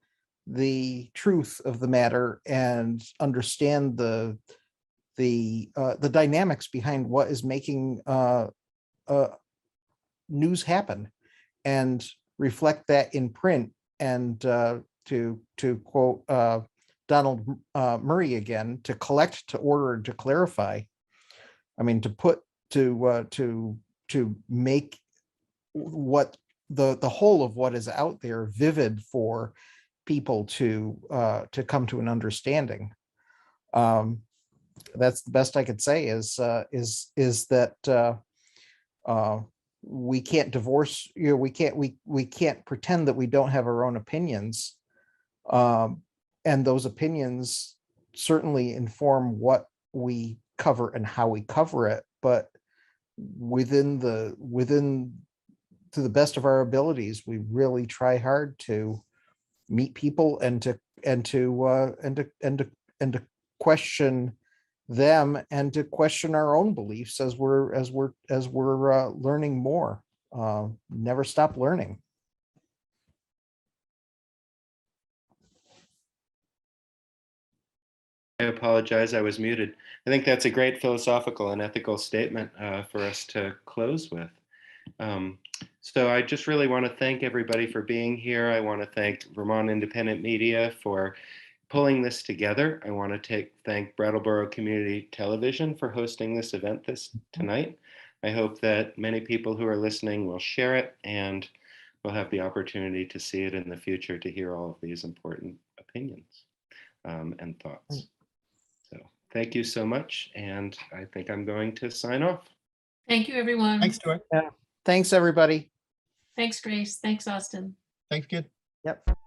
the truth of the matter and understand the dynamics behind what is making news happen, and reflect that in print. And to quote Donald Murray again, to collect, to order, and to clarify. I mean, to make what the whole of what is out there vivid for people to come to an understanding. That's the best I could say is that we can't divorce, we can't pretend that we don't have our own opinions. And those opinions certainly inform what we cover and how we cover it, but to the best of our abilities, we really try hard to meet people and to question them, and to question our own beliefs as we're learning more. Never stop learning. I apologize, I was muted. I think that's a great philosophical and ethical statement for us to close with. So I just really want to thank everybody for being here. I want to thank Vermont Independent Media for pulling this together. I want to thank Brattleboro Community Television for hosting this event tonight. I hope that many people who are listening will share it, and will have the opportunity to see it in the future, to hear all of these important opinions and thoughts. So thank you so much, and I think I'm going to sign off. Thank you, everyone. Thanks, Stuart. Thanks, everybody. Thanks, Grace. Thanks, Austin. Thanks, kid. Yep.